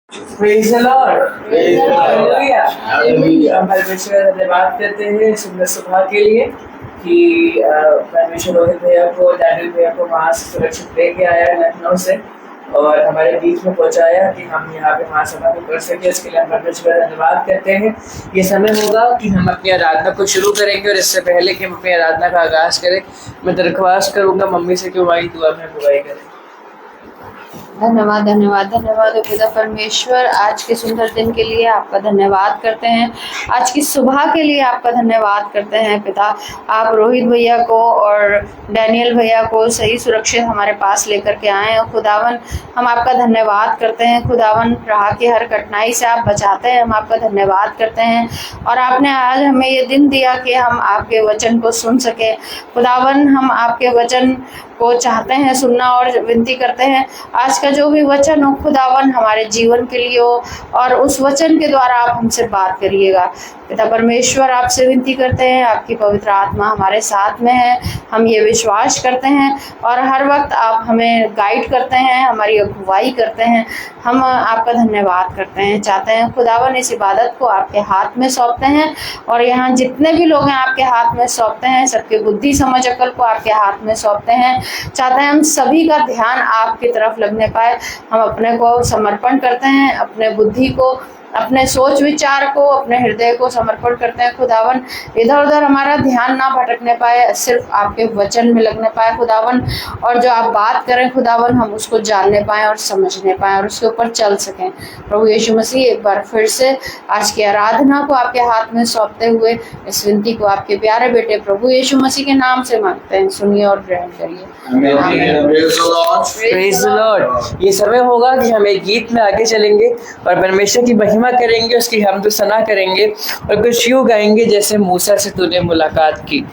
Praise the Lord. Praise the Lord. Hallelujah. Hallelujah. हम परमेश्वर का धन्यवाद करते हैं सुंदर सुबह के लिए कि परमेश्वर रोहित भैया को, डैनियल भैया को वहाँ से सुरक्षित लेके आया लखनऊ से और हमारे बीच में पहुँचाया कि हम यहाँ पे महासभा में कर सके। इसके लिए हम परमेश्वर का धन्यवाद करते हैं। ये समय होगा कि हम अपनी आराधना को शुरू करेंगे और इससे पहले कि हम अपनी आराधना का आगाज करें, मैं दरख्वास्त करूँगा मम्मी से कि वही दुआ में अगुवाई करें। धन्यवाद धन्यवाद धन्यवाद ओ पिता परमेश्वर, आज के सुंदर दिन के लिए आपका धन्यवाद करते हैं। आज की सुबह के लिए आपका धन्यवाद करते हैं पिता। आप रोहित भैया को और डैनियल भैया को सही सुरक्षित हमारे पास लेकर के आए और खुदावन हम आपका धन्यवाद करते हैं। खुदावन राह की हर कठिनाई से आप बचाते हैं, हम आपका धन्यवाद करते हैं। और आपने आज हमें ये दिन दिया कि हम आपके वचन को सुन सके। खुदावन हम आपके वचन को चाहते हैं सुनना और विनती करते हैं आज का जो भी वचन हो खुदावन हमारे जीवन के लिए हो और उस वचन के द्वारा आप हमसे बात करिएगा। पिता परमेश्वर आपसे विनती करते हैं, आपकी पवित्र आत्मा हमारे साथ में है, हम ये विश्वास करते हैं और हर वक्त आप हमें गाइड करते हैं, हमारी अगुवाई करते हैं। हम आपका धन्यवाद करते हैं, चाहते हैं खुदावन इस इबादत को आपके हाथ में सौंपते हैं और यहाँ जितने भी लोग हैं आपके हाथ में सौंपते हैं, सबके बुद्धि समझ अकल को आपके हाथ में सौंपते हैं। चाहते हैं हम सभी का ध्यान आपकी तरफ लगने पाए। हम अपने को समर्पण करते हैं, अपने बुद्धि को, अपने सोच विचार को, अपने हृदय को समर्पण करते हैं खुदावन। इधर उधर हमारा ध्यान ना भटकने पाए, सिर्फ आपके वचन में लगने पाए खुदावन। और जो आप बात करें खुदावन हम उसको जानने पाए और समझने पाए और उसके ऊपर चल सकें। प्रभु यीशु मसीह एक बार फिर से आज की आराधना को आपके हाथ में सौंपते हुए इस विनती को आपके प्यारे बेटे प्रभु यीशु मसीह के नाम से मांगते हैं, सुनिए और ग्रहण करिए। Praise the Lord. ये समय होगा कि हम एक गीत में आगे चलेंगे और परमेश्वर की महिमा करेंगे, उसकी हमद सना करेंगे और कुछ यूं गाएंगे जैसे मूसा से तूने मुलाकात की।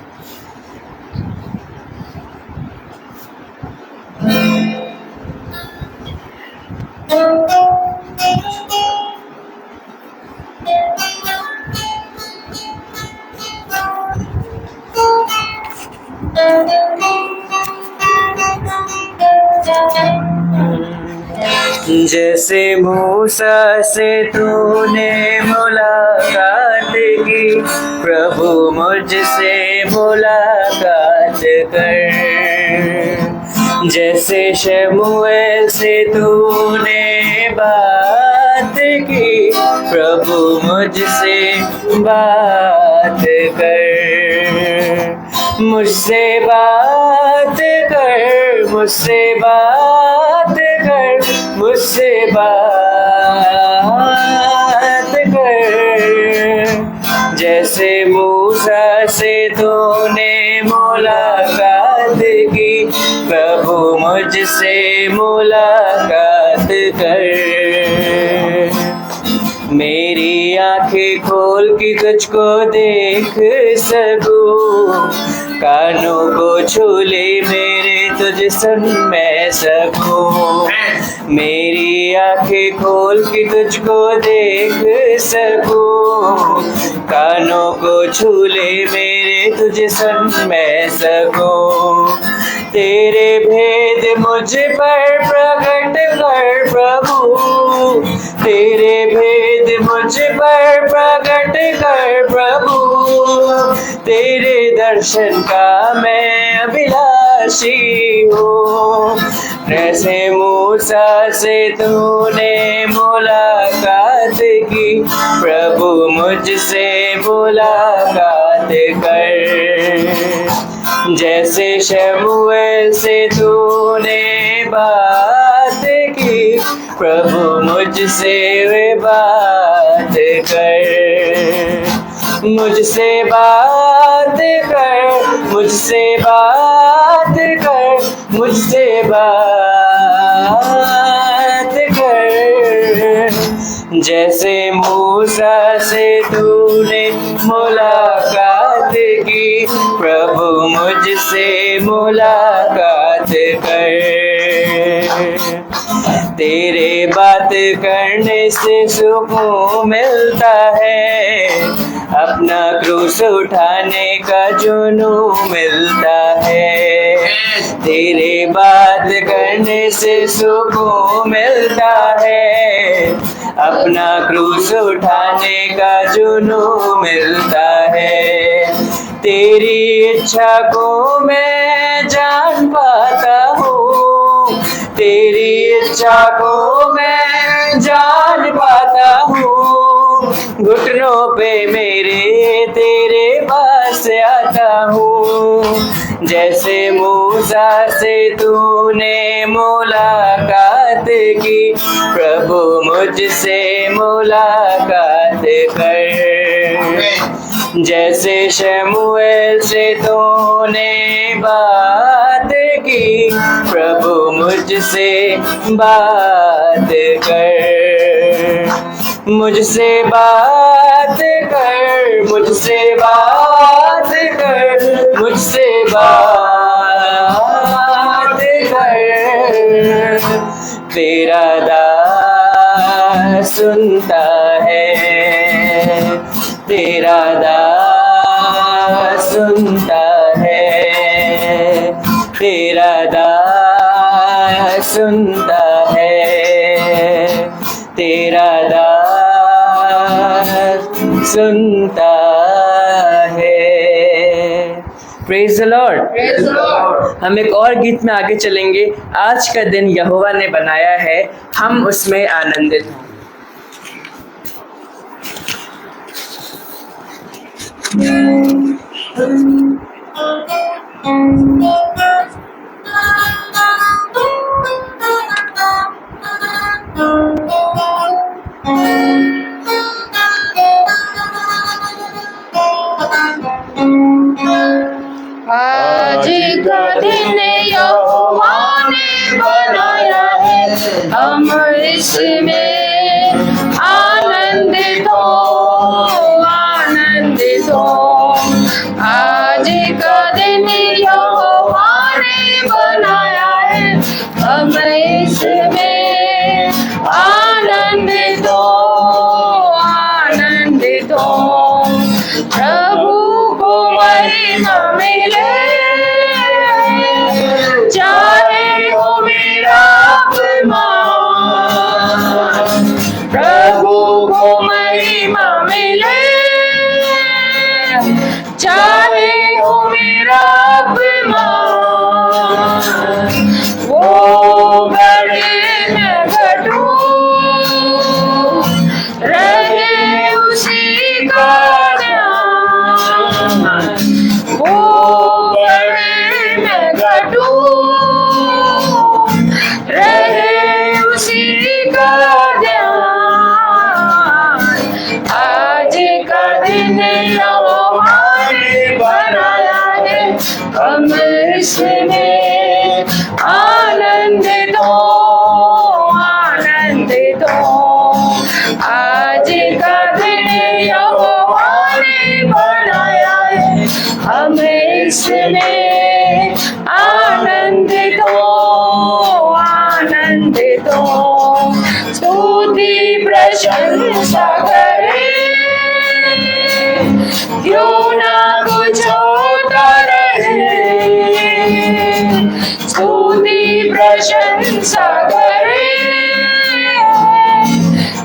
जैसे मूसा से तूने मुलाकात की, प्रभु मुझसे मुलाकात कर। जैसे शमूएल से तूने बात की, प्रभु मुझसे बात कर। मुझसे बात कर, मुझसे बात कर, मुझसे बात कर। जैसे मूसा से तूने मुलाकात की, प्रभु मुझसे मुलाकात कर। मेरी आंखें खोल के तुझको देख सकूं, कानों को छू ले मेरे तुझ सुन मैं सकूं। मेरी आंखें खोल के तुझको देख सकूं, कानों को छू ले मेरे तुझ सुन मैं सकूं। तेरे भेद मुझ पर प्रकट कर प्रभु, तेरे भेद मुझ पर प्रकट कर प्रभु। तेरे दर्शन का मैं अभिलाषी हूँ। जैसे मूसा से तूने मुलाकात की, प्रभु मुझसे मुलाकात कर। जैसे शमूएल से तूने बात की, प्रभु मुझसे वे बात कर। मुझसे बात कर, मुझसे बात कर, मुझसे बात कर। जैसे मूसा से तूने मुलाकात की, प्रभु मुझसे मुलाकात कर। तेरे बात करने से सुकून मिलता है, अपना क्रूस उठाने का जुनून मिलता है। तेरे बात करने से सुकून मिलता है, अपना क्रूस उठाने का जुनून मिलता है। तेरी इच्छा को मैं जान पाता हूँ, तेरी इच्छा को मैं जान पाता हूँ, घुटनों पे मेरे तेरे पास आता हूँ। जैसे मूसा से तूने मुलाकात की, प्रभु मुझसे मुलाकात कर। जैसे शमूएल से तूने बात की, प्रभु मुझसे बात कर। मुझसे बात कर, मुझसे बात कर, मुझसे बात कर। तेरा दास सुनता है, तेरा दास सुनता है, तेरा दास सुनता है, तेरा दास सुनता है। Praise the Lord. हम एक और गीत में आगे चलेंगे। आज का दिन यहोवा ने बनाया है, हम उसमें आनंदित हैं। आज का दिन यहोवा ने बनाया है, हम इसमें आनंदित हो, आनंदित हो। आज का दिन यहोवा ने बनाया है, हम इसमें आनंदित हो, आनंदित हो। प्रभु को महिमा मिले, चाहे हो मेरा अपमान। प्रभु को महिमा मिले, चाहे हो मेरा अपमान। वो बड़े न घटूं, रहे उसी का ध्यान। वो बड़े न घटूं, रहे उसी का ध्यान। आज का दिन यहोवा ने बनाया है, हम इसमें आनंदित हो, आनंदित हो। आज का दिन यहोवा ने बनाया है, हम इसमें आनंदित हो, आनंदित हो। स्तुति प्रशंसा करे, क्यों ना कुछ होता रहे। स्तुति प्रशंसा करे,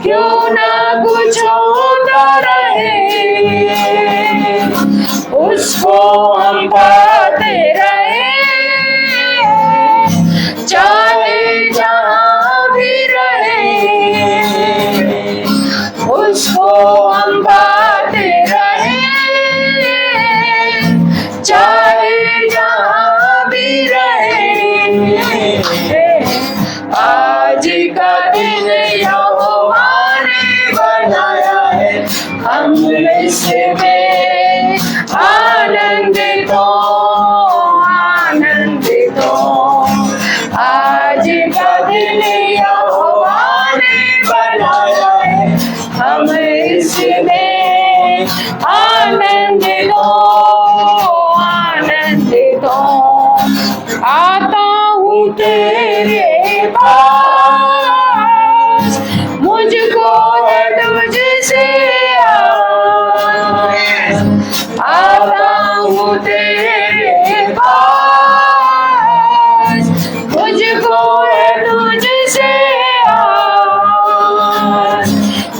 क्यों ना कुछ होता रहे। उसको हम पाते रहे, चाहे जहाँ भी रहे। उसको हम पाते रहे, चाहे जहाँ भी रहे।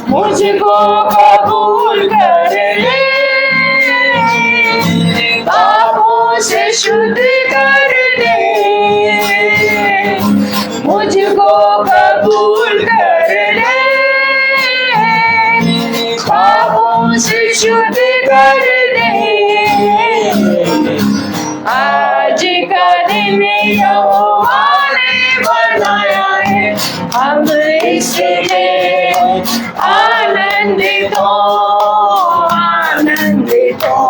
मुझको कबूल कर ले, पापों से शुद्ध कर दे, मुझको कबूल कर ले, पापों से शुद्ध कर दे। आज का दिन यहोवा ने बनाया है, हम इसमें आनंदित हो, आनंदित हो।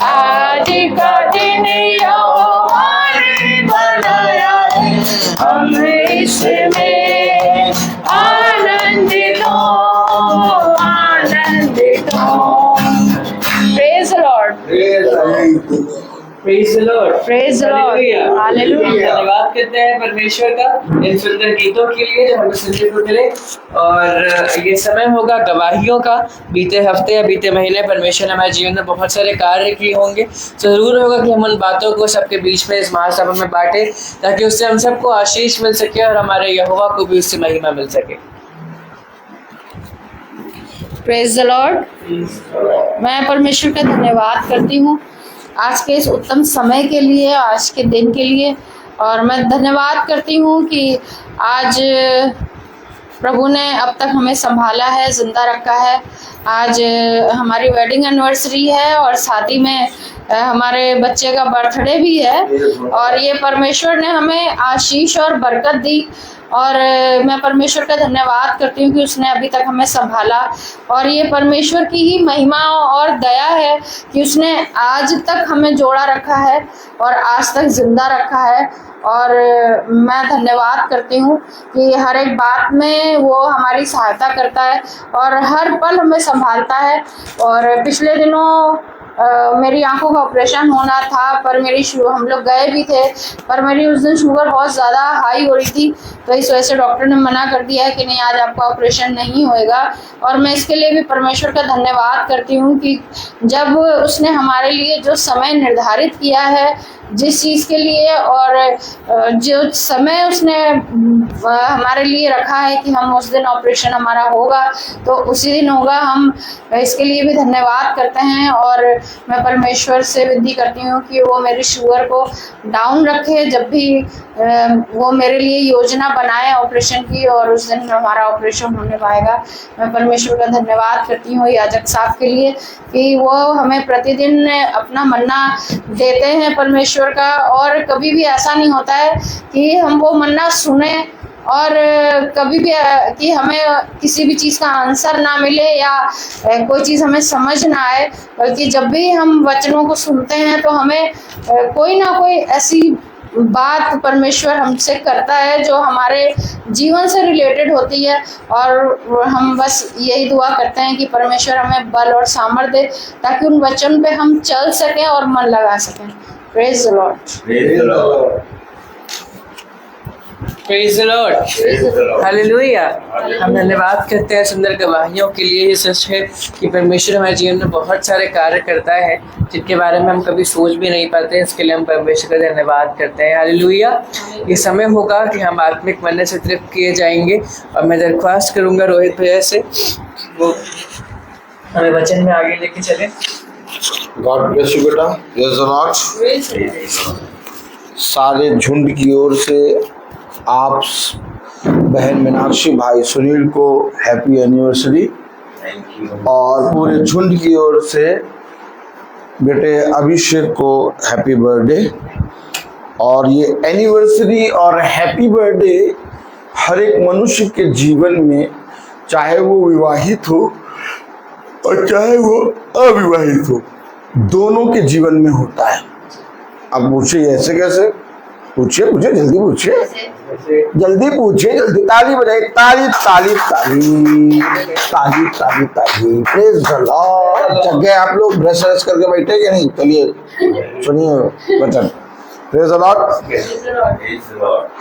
आज का दिन यहोवा ने बनाया है, हम इसमें आनंदित हो, आनंदित हो। Praise the Lord. Praise the Lord. Praise the Lord. Hallelujah. धन्यवाद करते हैं परमेश्वर का इन सुंदर गीतों के लिए जो हमें सुनने को मिले। और ये समय होगा गवाहियों का। बीते हफ्ते या बीते महीने परमेश्वर ने हमारे जीवन में बहुत सारे कार्य किए होंगे, तो जरूर होगा कि हम उन बातों को सबके बीच में इस महासभा में बांटे, ताकि उससे हम सबको आशीष मिल सके और हमारे यहोवा को भी उससे महिमा मिल सके। Praise the Lord. मैं परमेश्वर का धन्यवाद करती हूँ आज के इस उत्तम समय के लिए, आज के दिन के लिए। और मैं धन्यवाद करती हूँ कि आज प्रभु ने अब तक हमें संभाला है, जिंदा रखा है। आज हमारी वेडिंग एनिवर्सरी है और साथ ही में हमारे बच्चे का बर्थडे भी है, और ये परमेश्वर ने हमें आशीष और बरकत दी। और मैं परमेश्वर का धन्यवाद करती हूँ कि उसने अभी तक हमें संभाला, और ये परमेश्वर की ही महिमा और दया है कि उसने आज तक हमें जोड़ा रखा है और आज तक जिंदा रखा है। और मैं धन्यवाद करती हूँ कि हर एक बात में वो हमारी सहायता करता है और हर पल हमें संभालता है। और पिछले दिनों मेरी आंखों का ऑपरेशन होना था, पर हम लोग गए भी थे, पर मेरी उस दिन शुगर बहुत ज़्यादा हाई हो रही थी, तो इस वजह से डॉक्टर ने मना कर दिया है कि नहीं, आज आपका ऑपरेशन नहीं होएगा। और मैं इसके लिए भी परमेश्वर का धन्यवाद करती हूँ कि जब उसने हमारे लिए जो समय निर्धारित किया है, जिस चीज़ के लिए, और जो समय उसने हमारे लिए रखा है कि हम उस दिन ऑपरेशन हमारा होगा, तो उसी दिन होगा। हम इसके लिए भी धन्यवाद करते हैं। और मैं परमेश्वर से विनती करती हूँ कि वो मेरी शुगर को डाउन रखे, जब भी वो मेरे लिए योजना बनाए ऑपरेशन की, और उस दिन हमारा ऑपरेशन होने पाएगा। मैं परमेश्वर का धन्यवाद करती हूँ याजक साहब के लिए कि वो हमें प्रतिदिन अपना मन्ना देते हैं परमेश्वर का, और कभी भी ऐसा नहीं होता है कि हम वो मन्ना सुने और कभी भी कि हमें किसी भी चीज़ का आंसर ना मिले या कोई चीज़ हमें समझ ना आए, बल्कि जब भी हम वचनों को सुनते हैं तो हमें कोई ना कोई ऐसी बात परमेश्वर हमसे करता है जो हमारे जीवन से रिलेटेड होती है। और हम बस यही दुआ करते हैं कि परमेश्वर हमें बल और सामर्थ्य दे, ताकि उन वचन पे हम चल सकें और मन लगा सकें। Praise the Lord. Praise the Lord. Hallelujah. हम धन्यवाद करते हैं सुंदर गवाहियों के लिए। ये सच है कि परमेश्वर हमारे जीवन में बहुत सारे कार्य करता है जिनके बारे में हम कभी सोच भी नहीं पाते। इसके लिए हम परमेश्वर का धन्यवाद करते हैं। हालेलुया। ये समय होगा कि हम आत्मिक मन्ने से तृप्त किए जाएंगे, और मैं दरख्वास्त करूंगा रोहित भैया से वो हमें वचन में आगे लेके चले। गॉड ब्लेस यू बेटा। Praise the Lord. सारे झुंड की ओर से आप बहन मीनाक्षी, भाई सुनील को हैप्पी एनिवर्सरी, और पूरे झुंड की ओर से बेटे अभिषेक को हैप्पी बर्थडे। और ये एनिवर्सरी और हैप्पी बर्थडे हर एक मनुष्य के जीवन में, चाहे वो विवाहित हो और चाहे वो अविवाहित हो, दोनों के जीवन में होता है। अब पूछिए ऐसे कैसे? पूछिए पूछिए, जल्दी पूछिए, जल्दी पूछिए, जल्दी। ताली बजाइए, ताली ताली ताली ताली ताली ताली। Praise the Lord. जगह आप लोग ब्रश व्रश करके बैठे कि नहीं? चलिए सुनिए वचन। Praise the Lord.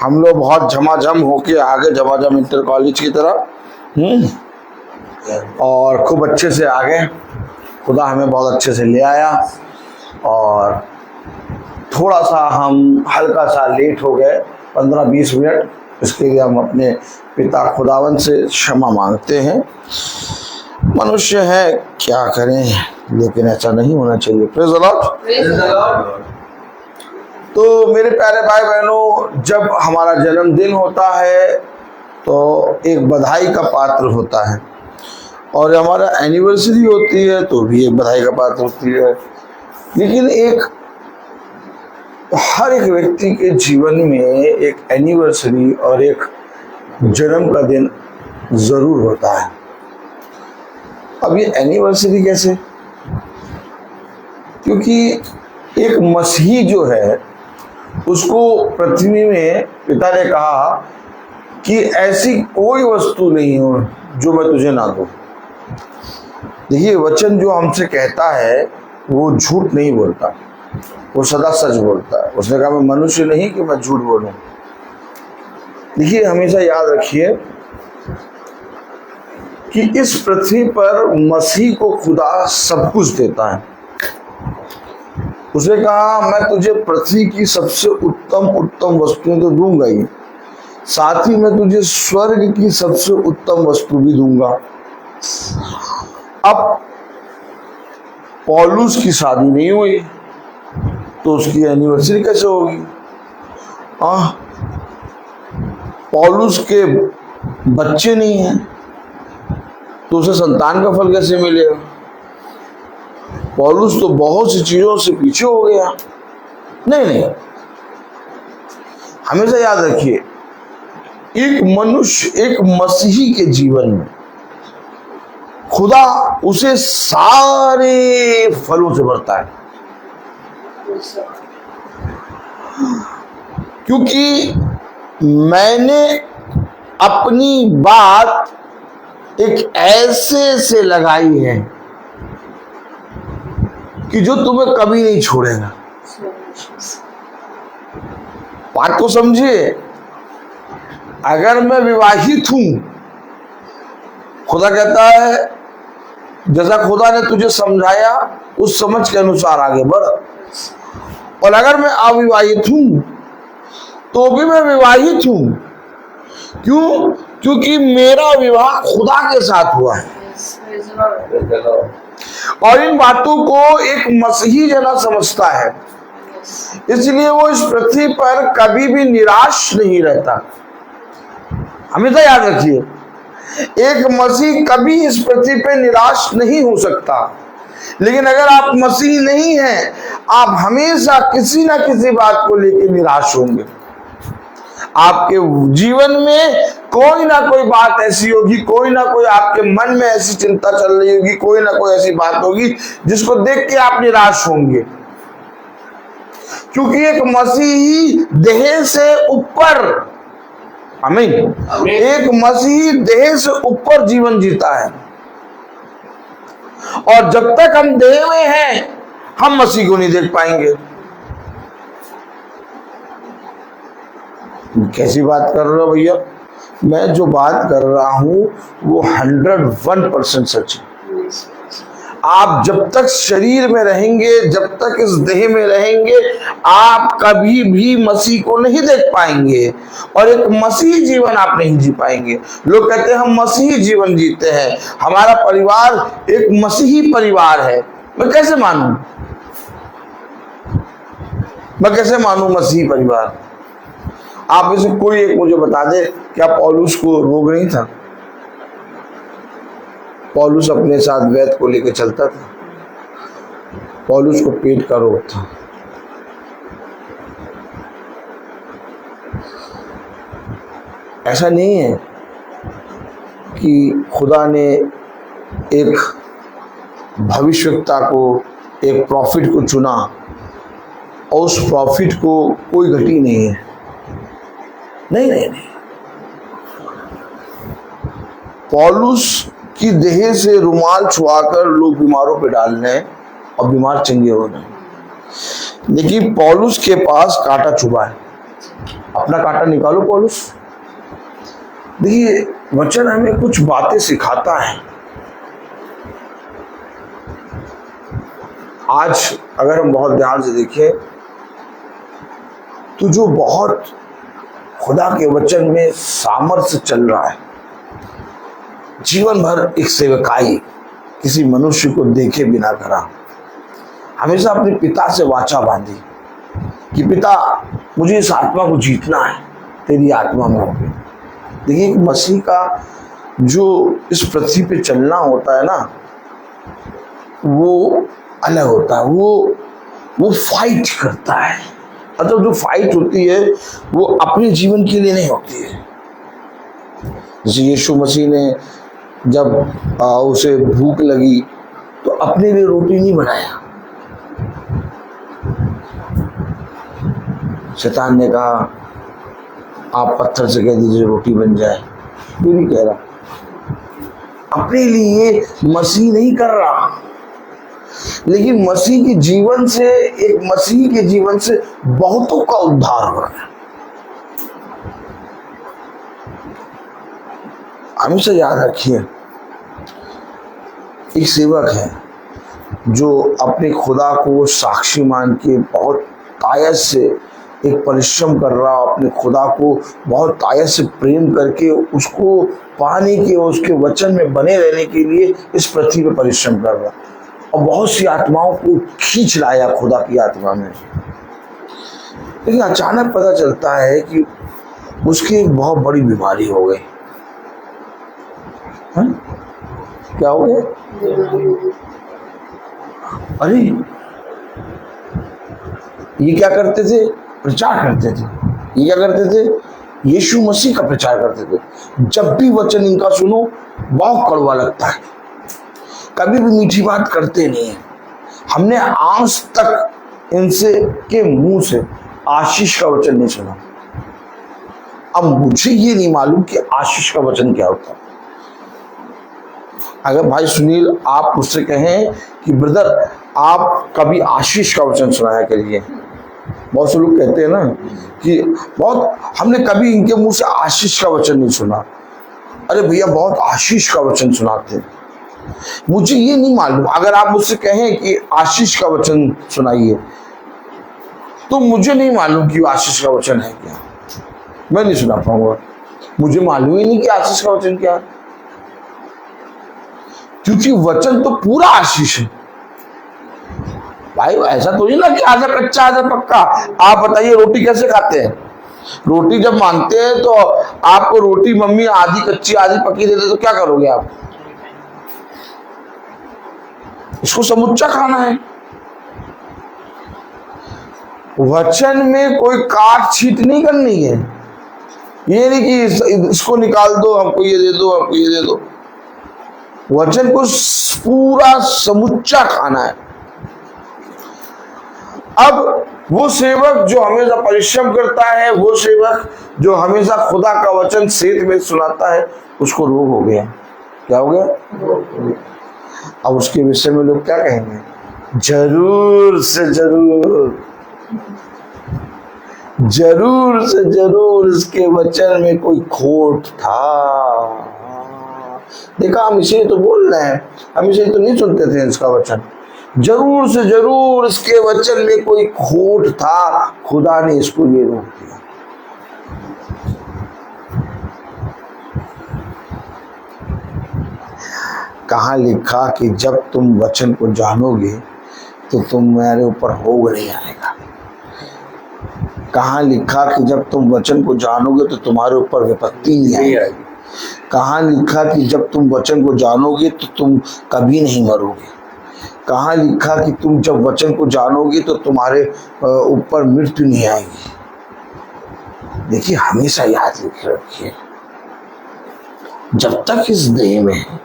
हम लोग बहुत झमाझम होके आगे, झमाझम इंटर कॉलेज की तरह, और खूब अच्छे से आगे। खुदा हमें बहुत अच्छे से ले आया, और थोड़ा सा हम हल्का सा लेट हो गए, 15-20 मिनट, इसके लिए हम अपने पिता खुदावन से क्षमा मांगते हैं। मनुष्य है, क्या करें, लेकिन ऐसा नहीं होना चाहिए। Praise the Lord. तो मेरे प्यारे भाई बहनों, जब हमारा जन्मदिन होता है तो एक बधाई का पात्र होता है, और हमारा एनिवर्सरी होती है तो भी एक बधाई का पात्र होती है। लेकिन हर एक व्यक्ति के जीवन में एक एनिवर्सरी और एक जन्म का दिन जरूर होता है। अब ये एनिवर्सरी कैसे? क्योंकि एक मसीही जो है उसको पृथ्वी में पिता ने कहा कि ऐसी कोई वस्तु नहीं हो जो मैं तुझे ना दूं। देखिए, वचन जो हमसे कहता है वो झूठ नहीं बोलता, वो सदा सच बोलता है। उसने कहा मैं मनुष्य नहीं कि मैं झूठ बोलूं। देखिए, हमेशा याद रखिए कि इस पृथ्वी पर मसीह को खुदा सब कुछ देता है। उसने कहा मैं तुझे पृथ्वी की सबसे उत्तम वस्तुएं तो दूंगा ही, साथ ही मैं तुझे स्वर्ग की सबसे उत्तम वस्तु भी दूंगा। अब पौलुस की शादी नहीं हुई तो उसकी एनिवर्सरी कैसे होगी? पौलुस के बच्चे नहीं हैं तो उसे संतान का फल कैसे मिलेगा? पौलुस तो बहुत सी चीजों से पीछे हो गया। नहीं, हमेशा याद रखिए, एक मनुष्य, एक मसीही के जीवन में खुदा उसे सारे फलों से भरता है, क्योंकि मैंने अपनी बात एक ऐसे से लगाई है कि जो तुम्हें कभी नहीं छोड़ेगा। बात को समझिए। अगर मैं विवाहित हूं, खुदा कहता है जैसा खुदा ने तुझे समझाया उस समझ के अनुसार आगे बढ़। और अगर मैं अविवाहित हूं तो भी मैं विवाहित हूं। क्यों? क्योंकि मेरा विवाह खुदा के साथ हुआ है। और इन बातों को एक मसीही जना समझता है, इसलिए वो इस पृथ्वी पर कभी भी निराश नहीं रहता। हमेशा याद रखिए, एक मसीह कभी इस पृथ्वी पे निराश नहीं हो सकता। लेकिन अगर आप मसीह नहीं हैं, आप हमेशा किसी ना किसी बात को लेकर निराश होंगे। आपके जीवन में कोई ना कोई बात ऐसी होगी, कोई ना कोई आपके मन में ऐसी चिंता चल रही होगी, कोई ना कोई ऐसी बात होगी जिसको देख के आप निराश होंगे। क्योंकि एक मसीही देह से ऊपर, आमीन, एक मसीही देह से ऊपर जीवन जीता है। और जब तक हम देह में हैं, हम मसीह को नहीं देख पाएंगे। कैसी बात कर रहे हो भैया? मैं जो बात कर रहा हूं वो 101% सच है। आप जब तक शरीर में रहेंगे, जब तक इस देह में रहेंगे, आप कभी भी मसीह को नहीं देख पाएंगे और एक मसीही जीवन आप नहीं जी पाएंगे। लोग कहते हैं हम मसीही जीवन जीते हैं, हमारा परिवार एक मसीही परिवार है। मैं कैसे मानूं मसीही परिवार? आप में से कोई एक मुझे बता दे, क्या पौलुस को रोग नहीं था? पौलुस अपने साथ वैद्य को लेकर चलता था। पौलुस को पेट का रोग था। ऐसा नहीं है कि खुदा ने एक भविष्यवक्ता को, एक प्रॉफिट को चुना और उस प्रॉफिट को कोई घटी नहीं है। नहीं। पौलुस की देह से रुमाल छुआकर लोग बीमारों पे डाल रहे हैं और बीमार चंगे हो रहे हैं। लेकिन पौलुस के पास कांटा चुभा है। अपना कांटा निकालो पौलुस। देखिए, वचन हमें कुछ बातें सिखाता है। आज अगर हम बहुत ध्यान से देखें तो जो बहुत खुदा के वचन में सामर्थ्य चल रहा है। जीवन भर एक सेवकाई किसी मनुष्य को देखे बिना करा। हमेशा अपने पिता से वाचा बांधी कि पिता मुझे इस आत्मा को जीतना है, तेरी आत्मा में होगी। देखिए मसीह का जो इस पृथ्वी पे चलना होता है ना, वो अलग होता है। वो फाइट करता है। मतलब जो फाइट होती है वो अपने जीवन के लिए नहीं होती है। जैसे यीशु मसीह ने जब उसे भूख लगी तो अपने लिए रोटी नहीं बनाया। शैतान ने कहा आप पत्थर से कह दीजिए रोटी बन जाए, कोई नहीं कह रहा। अपने लिए मसीह नहीं कर रहा, लेकिन मसीह के जीवन से, एक मसीह के जीवन से बहुतों का उद्धार हो रहा है। हमेशा याद रखिए, एक सेवक है जो अपने खुदा को साक्षी मान के बहुत तायत से एक परिश्रम कर रहा, अपने खुदा को बहुत तायत से प्रेम करके उसको पाने के, उसके वचन में बने रहने के लिए इस पृथ्वी पे परिश्रम कर रहा और बहुत सी आत्माओं को खींच लाया खुदा की आत्मा में। लेकिन अचानक पता चलता है कि उसकी एक बहुत बड़ी बीमारी हो गई। क्या हो गया? अरे ये क्या करते थे? प्रचार करते थे। ये क्या करते थे? यीशु मसीह का प्रचार करते थे। जब भी वचन इनका सुनो बहुत कड़वा लगता है, कभी भी मीठी बात करते नहीं है। हमने आज तक इनसे के मुंह से आशीष का वचन नहीं सुना। अब मुझे ये नहीं मालूम कि आशीष का वचन क्या होता। अगर भाई सुनील आप मुझसे कहें कि ब्रदर आप कभी आशीष का वचन सुनाया करिए, बहुत से लोग कहते हैं ना कि बहुत हमने कभी इनके मुंह से आशीष का वचन नहीं सुना। अरे भैया बहुत आशीष का वचन सुनाते हैं। मुझे ये नहीं मालूम, अगर आप मुझसे कहें कि आशीष का वचन सुनाइए तो मुझे नहीं मालूम कि आशीष का वचन है क्या, मैं नहीं सुना पाऊंगा। मुझे मालूम ही नहीं कि आशीष का वचन क्या है, क्योंकि वचन तो पूरा आशीष है। भाई ऐसा तो नहीं ना कि आधा कच्चा आधा पक्का। आप बताइए रोटी कैसे खाते हैं? रोटी जब मांगते हैं तो आपको रोटी मम्मी आधी कच्ची आधी पक्की दे दे तो क्या करोगे आप? इसको समुच्चा खाना है। वचन में कोई काट छीट नहीं करनी है। ये नहीं कि इसको निकाल दो, हमको ये दे दो, हमको ये दे दो। वचन को पूरा समुच्चा खाना है। अब वो सेवक जो हमेशा परिश्रम करता है, वो सेवक जो हमेशा खुदा का वचन सेत में सुनाता है, उसको रोग हो गया। क्या हो गया? अब उसके विषय में लोग क्या कहेंगे? जरूर से जरूर, जरूर से जरूर इसके वचन में कोई खोट था। देखा, हम इसे तो बोल रहे हैं, हम इसे तो नहीं सुनते थे इसका वचन। जरूर से जरूर इसके वचन में कोई खोट था, खुदा ने इसको ये रोक दिया। कहाँ लिखा कि जब तुम वचन को जानोगे तो तुम्हारे ऊपर रोग नहीं आएगा। कहाँ लिखा कि जब तुम वचन को जानोगे तो तुम्हारे ऊपर विपत्ति नहीं आएगी। कहाँ लिखा कि जब तुम वचन को जानोगे तो तुम कभी नहीं मरोगे। कहाँ लिखा कि तुम जब वचन को जानोगे तो तुम्हारे ऊपर मृत्यु नहीं आएगी। देखिए, हमेशा याद रखिए, जब तक इस देह में है,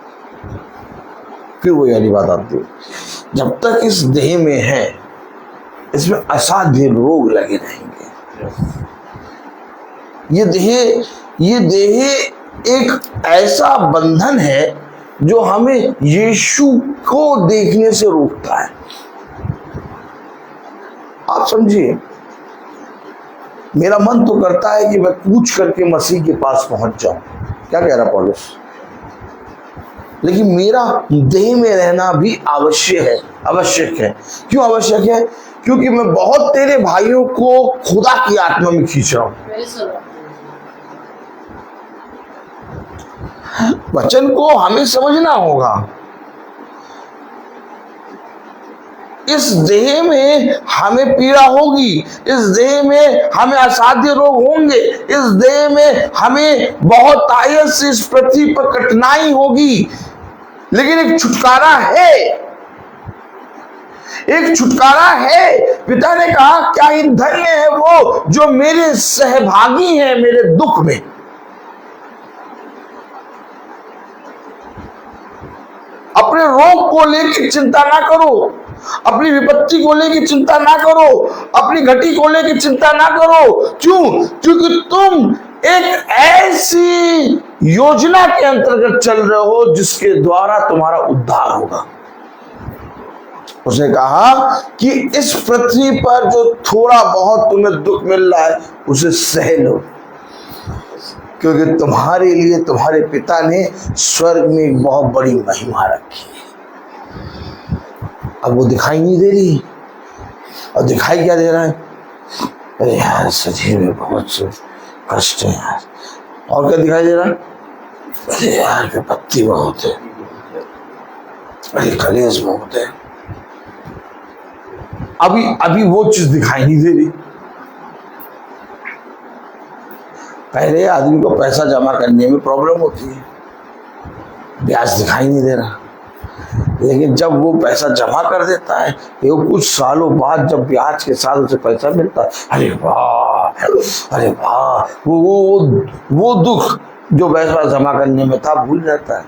फिर वो वाली बात आती है, जब तक इस देह में है इसमें असाध्य रोग लगे रहेंगे। ये देह एक ऐसा बंधन है जो हमें यीशु को देखने से रोकता है। आप समझिए, मेरा मन तो करता है कि मैं कूच करके मसीह के पास पहुंच जाऊं। क्या कह रहा पौलुस? लेकिन मेरा देह में रहना भी आवश्यक है। क्यों आवश्यक है? क्योंकि मैं बहुत तेरे भाइयों को खुदा की आत्मा में खींच रहा हूं। वचन को हमें समझना होगा। इस देह में हमें पीड़ा होगी, इस देह में हमें असाध्य रोग होंगे, इस देह में हमें बहुत आयत से इस पृथ्वी पर कठिनाई होगी, लेकिन एक छुटकारा है, एक छुटकारा है। पिता ने कहा क्या ही धन्य है वो जो मेरे सहभागी हैं मेरे दुख में। अपने रोग को लेकर चिंता ना करो, अपनी विपत्ति को लेकर चिंता ना करो, अपनी घटी को लेकर चिंता ना करो। क्यों? क्योंकि तुम एक ऐसी योजना के अंतर्गत चल रहे हो जिसके द्वारा तुम्हारा उद्धार होगा। उसने कहा कि इस पृथ्वी पर जो थोड़ा बहुत तुम्हें दुख मिल रहा है उसे सह लो, क्योंकि तुम्हारे लिए तुम्हारे पिता ने स्वर्ग में एक बहुत बड़ी महिमा रखी है। अब वो दिखाई नहीं दे रही, और दिखाई क्या दे रहा है? अरे यार शरीर में बहुत से कष्ट है यार। और क्या दिखाई दे रहा है? अरे यार विपत्ति बहुत है, अरे कलेश बहुत है। अभी वो चीज दिखाई नहीं दे रही। पहले आदमी को पैसा जमा करने में प्रॉब्लम होती है, ब्याज दिखाई नहीं दे रहा, लेकिन जब वो पैसा जमा कर देता है, ये कुछ सालों बाद जब ब्याज के साथ उसे पैसा मिलता है, अरे वाह, अरे वाह, वो दुख जो पैसा जमा करने में था भूल जाता है।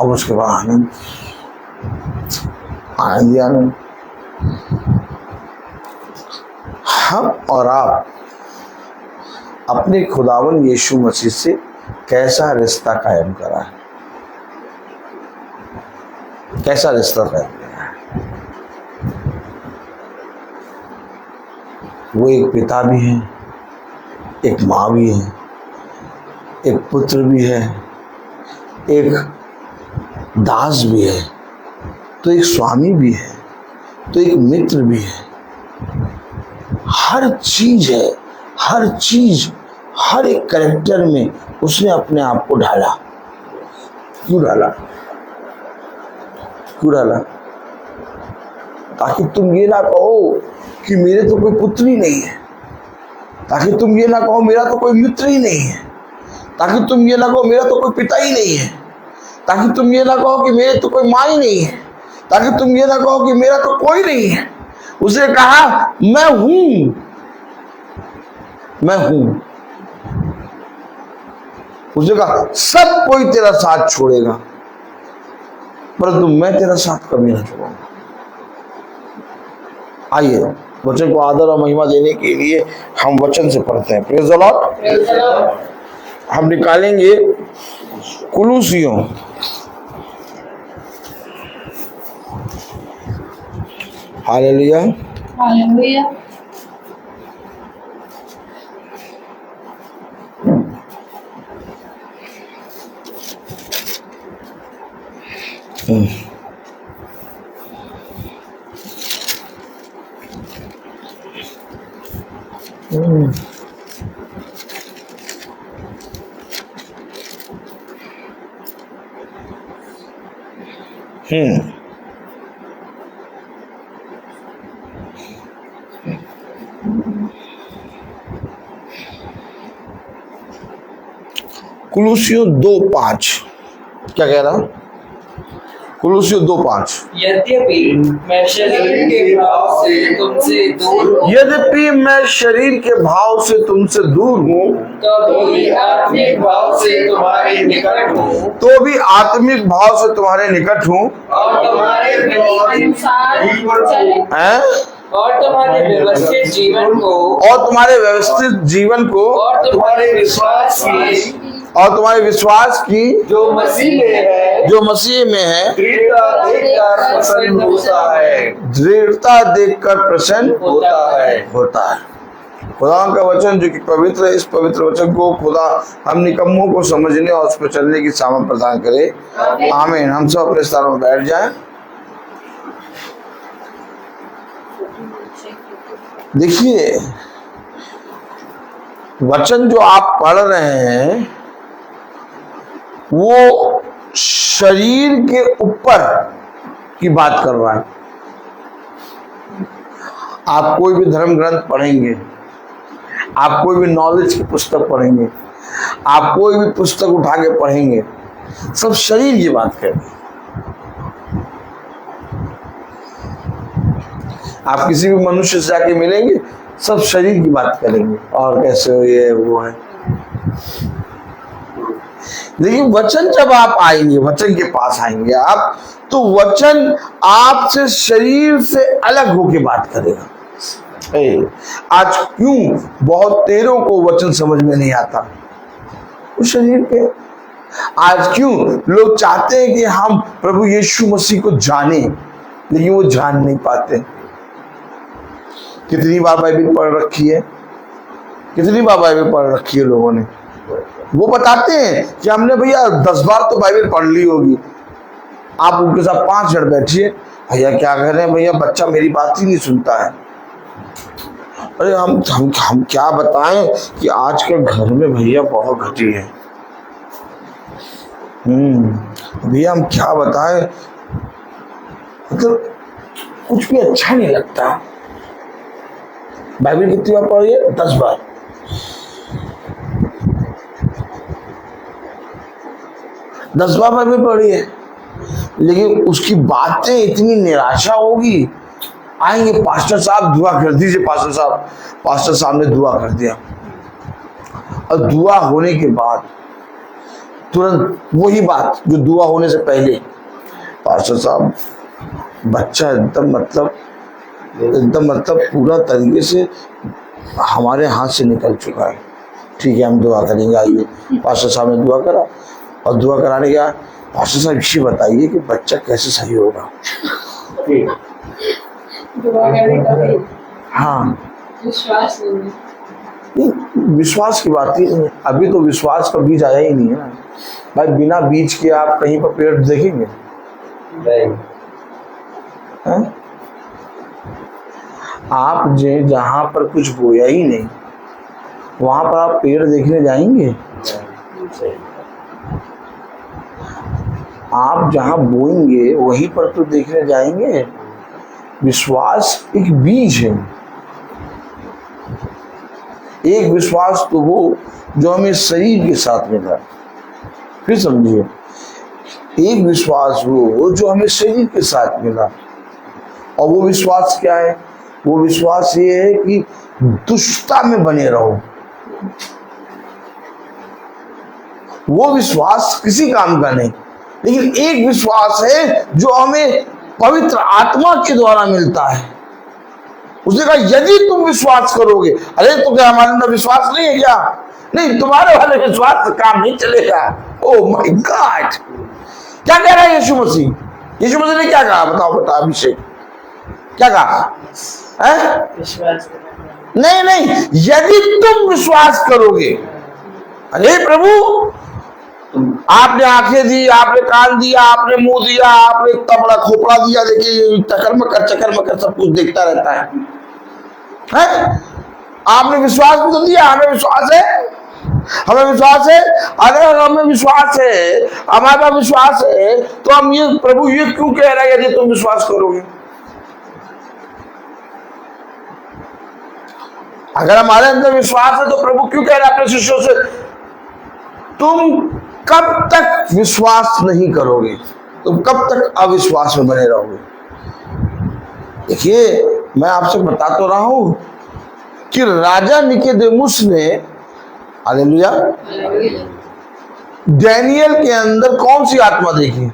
और उसके बाद आनंद, आनंद ही आनंद। हम और आप अपने खुदावन यीशु मसीह से कैसा रिश्ता कायम करा है? कैसा रिश्ता कायम करा है? वो एक पिता भी है, एक माँ भी है, एक पुत्र भी है, एक दास भी है, तो एक स्वामी भी है, तो एक मित्र भी है। हर चीज है, हर चीज, हर एक कैरेक्टर में उसने अपने आप को ढाला। क्यों ढाला? क्यों ढाला? ताकि तुम ये ना कहो कि मेरे तो कोई पुत्र ही नहीं है, ताकि तुम ये ना कहो मेरा तो कोई मित्र ही नहीं है, ताकि तुम ये ना कहो मेरा तो कोई पिता ही नहीं है, ताकि तुम ये ना कहो कि मेरे तो कोई माँ ही नहीं है, ताकि तुम ये ना कहो कि मेरा तो कोई नहीं है। उसे कहा मैं हूं, मैं हूं। उसने कहा सब कोई तेरा साथ छोड़ेगा, परंतु मैं तेरा साथ कभी ना छोड़ूंगा। आइए वचन को आदर और महिमा देने के लिए हम वचन से पढ़ते हैं। Praise the Lord. हम निकालेंगे कुलुसियों हालेलुया, हालेलुया। कुलुसियों 2:5 क्या कह रहा? कुलुसियों 2:5 यद्यपि मैं शरीर के भाव से तुमसे दूर हूँ, यद्यपि मैं शरीर के भाव से तुमसे दूर हूँ, तो भी आत्मिक भाव से तुम्हारे निकट हूँ, तो भी आत्मिक भाव से तुम्हारे निकट हूँ, और तुम्हारे अनुसार चले। हैं? और तुम्हारे व्यवस्थित जीवन को, और तुम्हारे व्यवस्थित जीवन को, और तुम्हारे विश्वास की, और तुम्हारे विश्वास की जो मसीह में है, जो मसीह में है, दृढ़ता देखकर प्रसन्न होता है, दृढ़ता देखकर प्रसन्न होता है। खुदा का वचन जो कि पवित्र है, इस पवित्र वचन को खुदा हम निकम्मों को समझने और उस पर चलने की सामर्थ प्रदान करे। आमीन। हम सब अपने स्थानों में बैठ जाएं। देखिए वचन जो आप पढ़ रहे हैं वो शरीर के ऊपर की बात कर रहा है। आप कोई भी धर्म ग्रंथ पढ़ेंगे, आप कोई भी नॉलेज की पुस्तक पढ़ेंगे, आप कोई भी पुस्तक उठा के पढ़ेंगे, सब शरीर की बात करेंगे। आप किसी भी मनुष्य से जाके मिलेंगे, सब शरीर की बात करेंगे, और कैसे हो, ये वो है। लेकिन वचन जब आप आएंगे, वचन के पास आएंगे आप, तो वचन आपसे शरीर से अलग होके बात करेगा। आज क्यों बहुत तेरों को वचन समझ में नहीं आता? वो शरीर पे। आज क्यों लोग चाहते हैं कि हम प्रभु यीशु मसीह को जाने, लेकिन वो जान नहीं पाते। कितनी बार बाइबल पढ़ रखी है, कितनी बार बाइबल पढ़ रखी है लोगों ने। वो बताते हैं कि हमने भैया 10 बार तो बाइबल पढ़ ली होगी। आप उनके साथ 5 मिनट बैठिए, भैया क्या कह रहे हैं, भैया बच्चा मेरी बात ही नहीं सुनता है। अरे हम क्या बताएं कि आज के घर में भैया बहुत घटी है। भैया हम क्या बताएं, मतलब कुछ भी अच्छा नहीं लगता। बाइबल कितनी बार पढ़ी है? 10 बार। दस बार बाइबल पढ़ी है, लेकिन उसकी बातें इतनी निराशा होगी। आएंगे, पास्टर साहब दुआ कर दीजिए, पास्टर साहब ने दुआ कर दिया, और दुआ होने के बाद तुरंत वही बात जो दुआ होने से पहले, पास्टर साहब बच्चा एकदम मतलब पूरा तरीके से हमारे हाथ से निकल चुका है। ठीक है, हम दुआ करेंगे। आइए, पास्टर साहब ने दुआ करा, और दुआ कराने के बाद पास्टर साहब ये बताइए कि बच्चा कैसे सही होगा। हाँ, नहीं, विश्वास की बात ही नहीं। अभी तो विश्वास का बीज आया ही नहीं है ना भाई। बिना बीज के आप कहीं पर पेड़ देखेंगे? आप जहां पर कुछ बोया ही नहीं, वहां पर आप पेड़ देखने जाएंगे? आप जहां बोएंगे वहीं पर तो देखने जाएंगे। विश्वास एक बीज है। एक विश्वास तो वो जो हमें शरीर के साथ मिला। फिर समझिए, एक विश्वास वो जो हमें शरीर के साथ मिला। और वो विश्वास क्या है? वो विश्वास ये है कि दुष्टता में बने रहो। वो विश्वास किसी काम का नहीं, लेकिन एक विश्वास है जो हमें पवित्र आत्मा के द्वारा मिलता है। उसने कहा यदि तुम विश्वास करोगे। अरे तो क्या हमारे अंदर विश्वास नहीं है क्या? नहीं, तुम्हारे वाले विश्वास से काम नहीं चलेगा। ओह माय गॉड, क्या कह रहा है यीशु मसीह? यीशु मसीह ने क्या कहा? बताओ बेटा अभिषेक, क्या कहा है? नहीं, यदि तुम विश्वास करोगे। अरे प्रभु, आपने आंखें दी, आपने कान दिया, आपने मुंह दिया, आपने इतना बड़ा खोपड़ा दिया, देखिए चक्कर मकर सब कुछ देखता रहता है? आपने विश्वास भी तो दिया। हमें विश्वास है, अगर हमें विश्वास है, हमारा विश्वास है, तो हम ये प्रभु ये क्यों कह रहा है यदि तुम विश्वास करोगे? अगर हमारे अंदर विश्वास है तो प्रभु क्यों कह रहा है अपने शिष्यों से तुम कब तक विश्वास नहीं करोगे, तुम कब तक अविश्वास में बने रहोगे? देखिए, मैं आपसे बता तो रहा हूं कि राजा निकोदेमुस ने, हालेलुया, डैनियल के अंदर कौन सी आत्मा देखी?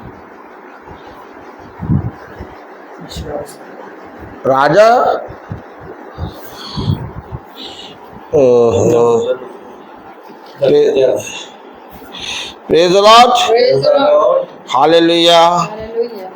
राजा Praise the Lord. Praise the Lord. Hallelujah. Hallelujah.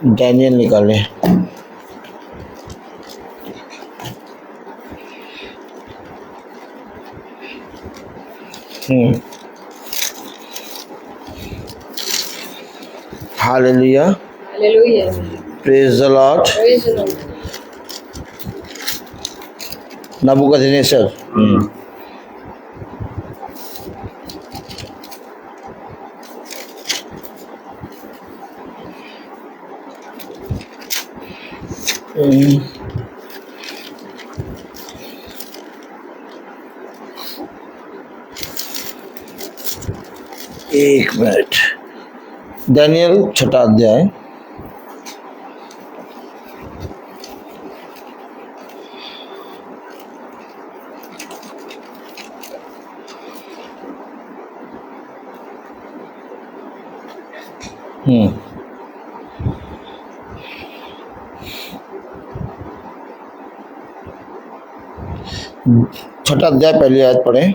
Daniel निकाले। Hallelujah, hallelujah, praise the Lord. Praise the Lord. Nebuchadnezzar. एक मिनट, दानियल 6 अध्याय। छठा अध्याय पहली आयत पढ़े।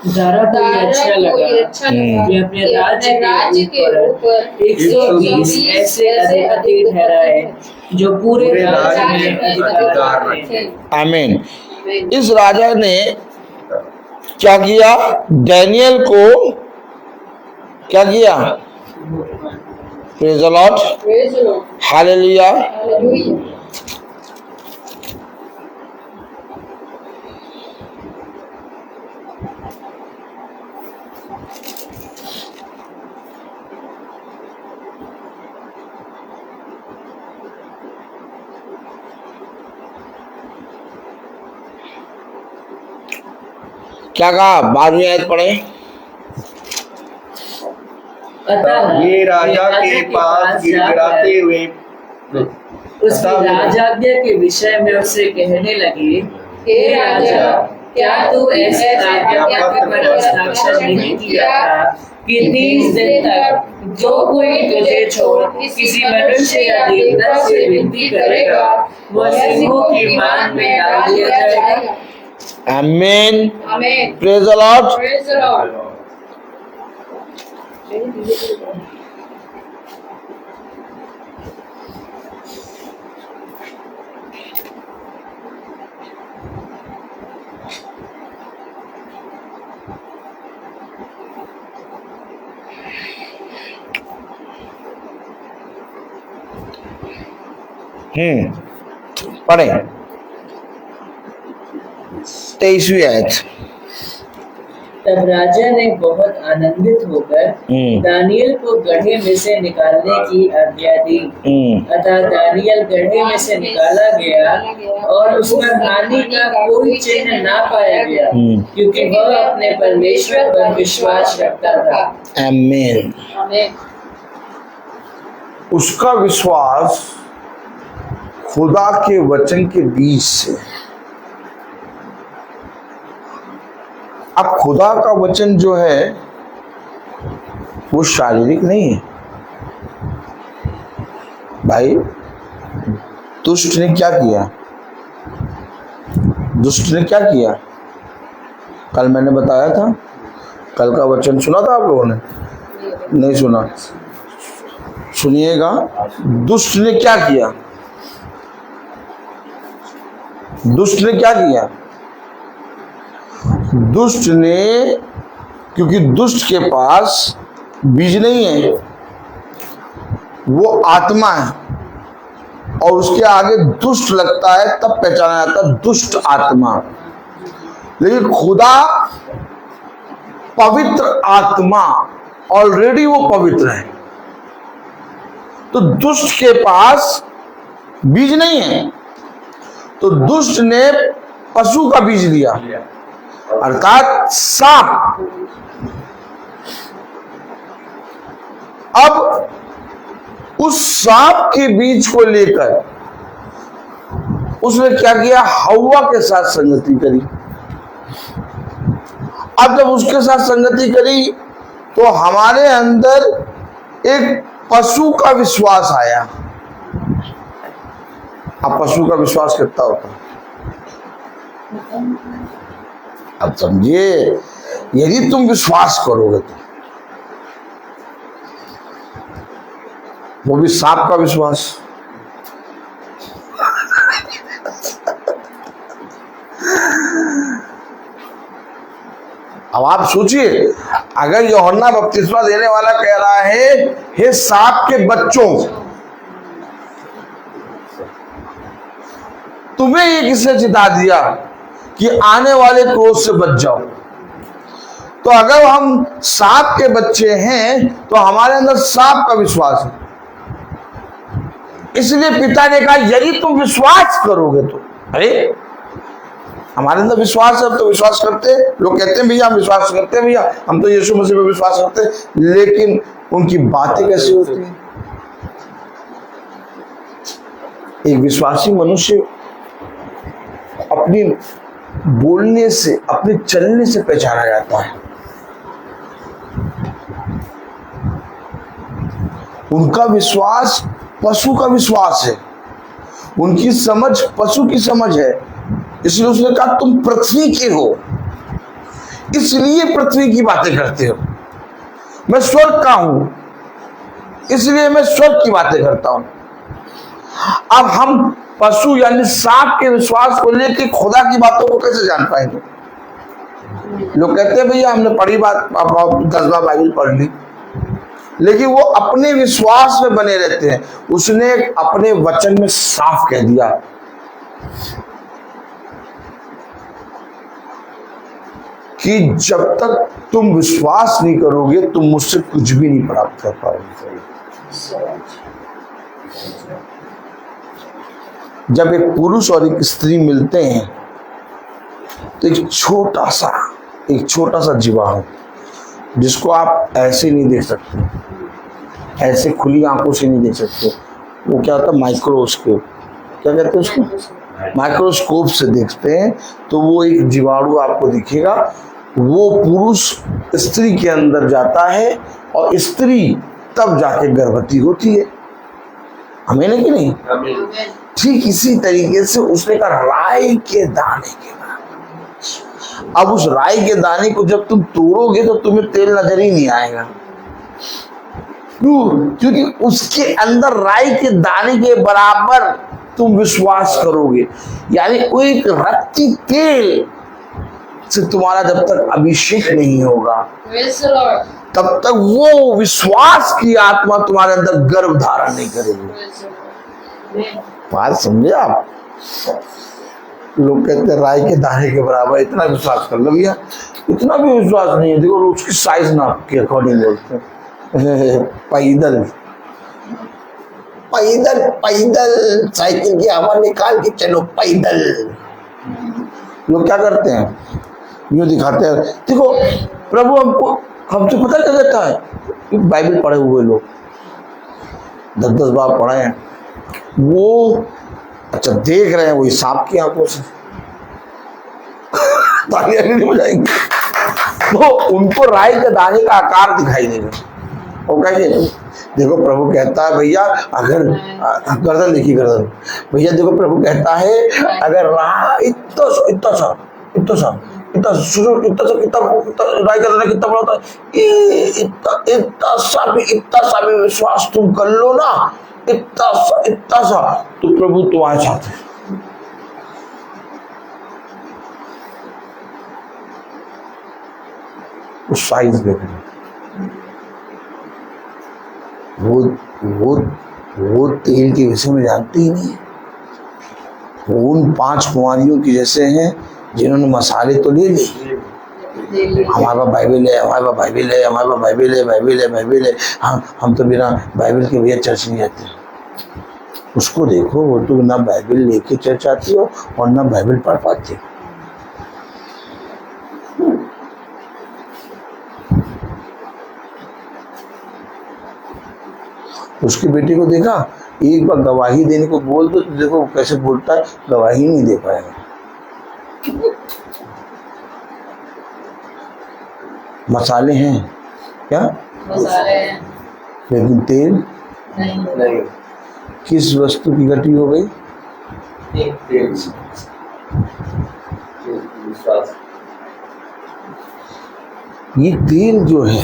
दारा को ये अच्छा लगा कि अपने राज्य के ऊपर 120 ऐसे अधिपति ठहराए जो पूरे राज्य में अधिकार रखे। आमीन। इस राजा ने क्या किया? डैनियल को क्या किया? Praise the Lord, hallelujah. क्या कहा? 12वीं आयत पढ़े। अतः ये राजा के पास गिड़गिड़ाते हुए उसकी राजाज्ञा के विषय में उससे कहने लगे, हे राजा, क्या तू ऐसे आज्ञा पर हस्ताक्षर नहीं किया था कि 30 दिन तक जो कोई तुझे छोड़ किसी मनुष्य या देवता से विनती करेगा वह सिंहों की मान में डाल दिया जाएगा। आमीन, आमीन, praise the Lord. Praise the Lord. पढ़े 23वीं आयत। तब राजा ने बहुत आनंदित होकर दानियल को गड्ढे में से निकालने की आज्ञा दी। अतः दानियल गड्ढे में से निकाला गया और उसमें हानि का कोई चिन्ह ना पाया गया, क्योंकि वह अपने परमेश्वर पर विश्वास रखता था। आमीन। आमीन। उसका विश्वास खुदा के वचन के बीच से। अब खुदा का वचन जो है वो शारीरिक नहीं है भाई। दुष्ट ने क्या किया? दुष्ट ने क्या किया? कल मैंने बताया था, कल का वचन सुना था आप लोगों ने? नहीं सुना? सुनिएगा। दुष्ट ने क्या किया? दुष्ट ने क्या किया? दुष्ट ने, क्योंकि दुष्ट के पास बीज नहीं है, वो आत्मा है और उसके आगे दुष्ट लगता है तब पहचाना जाता है दुष्ट आत्मा। लेकिन खुदा पवित्र आत्मा, ऑलरेडी वो पवित्र है, तो दुष्ट के पास बीज नहीं है। तो दुष्ट ने पशु का बीज लिया, अर्थात सांप। अब उस सांप के बीज को लेकर उसने क्या किया? हव्वा के साथ संगति करी। अब जब उसके साथ संगति करी तो हमारे अंदर एक पशु का विश्वास आया। अब पशु का विश्वास कितना होता है? अब समझिए, यदि तुम विश्वास करोगे तो वो भी सांप का विश्वास। अब आप सोचिए, अगर यूहन्ना बपतिस्मा देने वाला कह रहा है हे सांप के बच्चों, तुम्हें ये किसने चिता दिया कि आने वाले क्रोध से बच जाओ? तो अगर हम सांप के बच्चे हैं तो हमारे अंदर सांप का विश्वास है। इसलिए पिता ने कहा यदि तुम विश्वास करोगे तो, अरे हमारे अंदर विश्वास है, हम तो विश्वास करते हैं। लोग कहते हैं भैया हम विश्वास करते हैं, भैया हम तो यीशु मसीह पे विश्वास करते हैं, लेकिन उनकी बातें कैसी होती हैं? एक विश्वासी मनुष्य अपनी बोलने से, अपने चलने से पहचाना जाता है। उनका विश्वास पशु का विश्वास है, उनकी समझ पशु की समझ है। इसलिए उसने कहा तुम पृथ्वी के हो, इसलिए पृथ्वी की बातें करते हो। मैं स्वर्ग का हूं, इसलिए मैं स्वर्ग की बातें करता हूं। अब हम पशु यानी सांप के विश्वास को लेकर खुदा की बातों को कैसे जान पाएंगे? लोग कहते हैं भैया हमने पढ़ी बात 10 बार बाइबल पढ़ ली, लेकिन वो अपने विश्वास में बने रहते हैं। उसने अपने वचन में साफ कह दिया कि जब तक तुम विश्वास नहीं करोगे तुम मुझसे कुछ भी नहीं प्राप्त कर पाओगे। जब एक पुरुष और एक स्त्री मिलते हैं तो एक छोटा सा जीवाणु जिसको आप ऐसे नहीं देख सकते, ऐसे खुली आंखों से नहीं देख सकते, वो क्या होता है माइक्रोस्कोप, क्या कहते हैं उसको, माइक्रोस्कोप से देखते हैं तो वो एक जीवाणु आपको दिखेगा। वो पुरुष स्त्री के अंदर जाता है और स्त्री तब जाके गर्भवती होती है। हमें नहीं कि नहीं? ठीक इसी तरीके से उसने कहा राई के दाने के बराबर। अब उस राई के दाने को जब तुम तोड़ोगे तो तुम्हें तेल नजर ही नहीं आएगा। क्यों? क्योंकि उसके अंदर राई के दाने के बराबर तुम विश्वास करोगे। यानी वो एक रत्ती तेल से तुम्हारा जब तक अभिषेक नहीं होगा तब तक वो विश्वास की आत्मा तुम्हारे अंदर गर्भ धारण नहीं करेगी। बात समझे आप? लोग कहते हैं राई के दाने के बराबर, इतना विश्वास कर लो भैया। इतना भी विश्वास नहीं है। देखो उसकी साइज नाप के अकॉर्डिंग बोलते हैं। पैदल पैदल पैदल साइकिल की हवा निकाल के चलो पैदल। लोग क्या करते हैं, यूं दिखाते हैं देखो प्रभु हमको, हमसे पता क्या देता है। बाइबल पढ़े हुए लोग 10-10 बार पढ़े हैं, वो अच्छा देख रहे हैं वही सांप की आंखों से तालियां नहीं बजाएंगे तो उनको राई के दाने का आकार दिखाई देगा। वो कहेंगे देखो प्रभु कहता है भैया, अगर गर्दन देखिए गर्दन, भैया देखो प्रभु कहता है अगर इतना सा राई का दाना कितना बड़ा होता है, इतना सा भी विश्वास तुम कर लो ना, इतना सा तो प्रभु तुम्हारे साथ है। उस साइज देखना, वो तेल के विषय में जानते ही नहीं है। वो उन 5 कुंवारियों की जैसे हैं जिन्होंने मसाले तो ले लिए, हमारे पास बाइबल है, हमारे पास बाइबल है, हमारे पास बाइबल है, बाइबल है, बाइबल है, हम तो बिना बाइबल के भैया चर्च नहीं जाते। उसको देखो, वो तो ना बाइबल लेके चर्च आती हो और ना बाइबल पढ़ पाती हो। उसके बेटे को देखा, एक बार गवाही देने को बोल दो तो देखो कैसे बोलता है, गवाही नहीं दे पाएगा। मसाले हैं क्या? मसाले हैं लेकिन तेल नहीं। किस वस्तु की गति हो गई? विश्वास। ये तेल जो है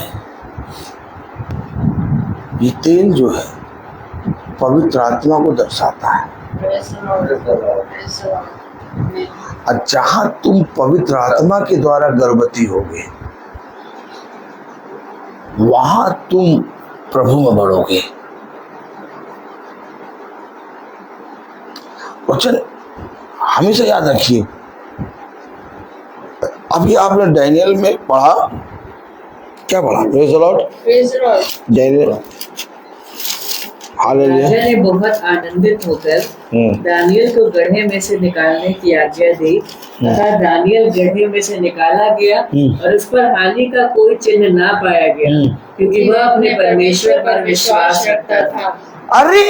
पवित्र आत्मा को दर्शाता है। और जहां तुम पवित्र आत्मा के द्वारा गर्भवती होगे, वहां तुम प्रभु में बढ़ोगे। वचन हमेशा याद रखिए। अभी आपने डैनियल में पढ़ा, क्या पढ़ा? Praise the Lord. Daniel, hallelujah. राजा ने बहुत आनंदित होकर दानियल को गड्ढे में से निकालने की आज्ञा दी तथा दानियल गड्ढे में से निकाला गया और उस पर हानि का कोई चिन्ह ना पाया गया, क्योंकि वह अपने परमेश्वर पर विश्वास रखता था। अरे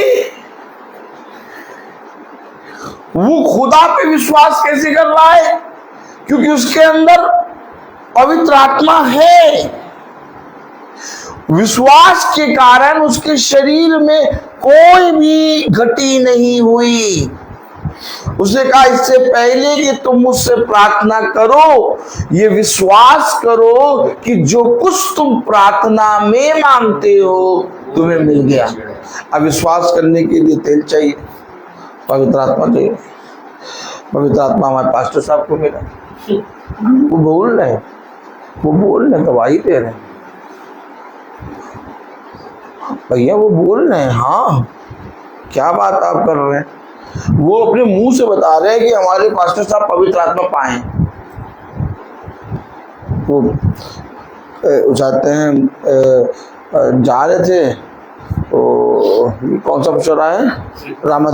वो खुदा पे विश्वास कैसे कर रहा है? क्योंकि उसके अंदर पवित्र आत्मा है। विश्वास के कारण उसके शरीर में कोई भी घटी नहीं हुई। उसने कहा इससे पहले कि तुम मुझसे प्रार्थना करो, ये विश्वास करो कि जो कुछ तुम प्रार्थना में मांगते हो तुम्हें मिल गया। अब विश्वास करने के लिए तेल चाहिए, पवित्र आत्मा चाहिए। पवित्र आत्मा हमारे पास्टर साहब को मिला, वो बोल रहे गवाही दे रहे हैं भैया, वो बोल रहे हैं। हाँ, क्या बात आप कर रहे हैं? वो अपने मुंह से बता रहे हैं कि हमारे पास्टर साहब पवित्र आत्मा पाए। वो जाते हैं, जा रहे थे, तो कौन सा चौराहा है? रामा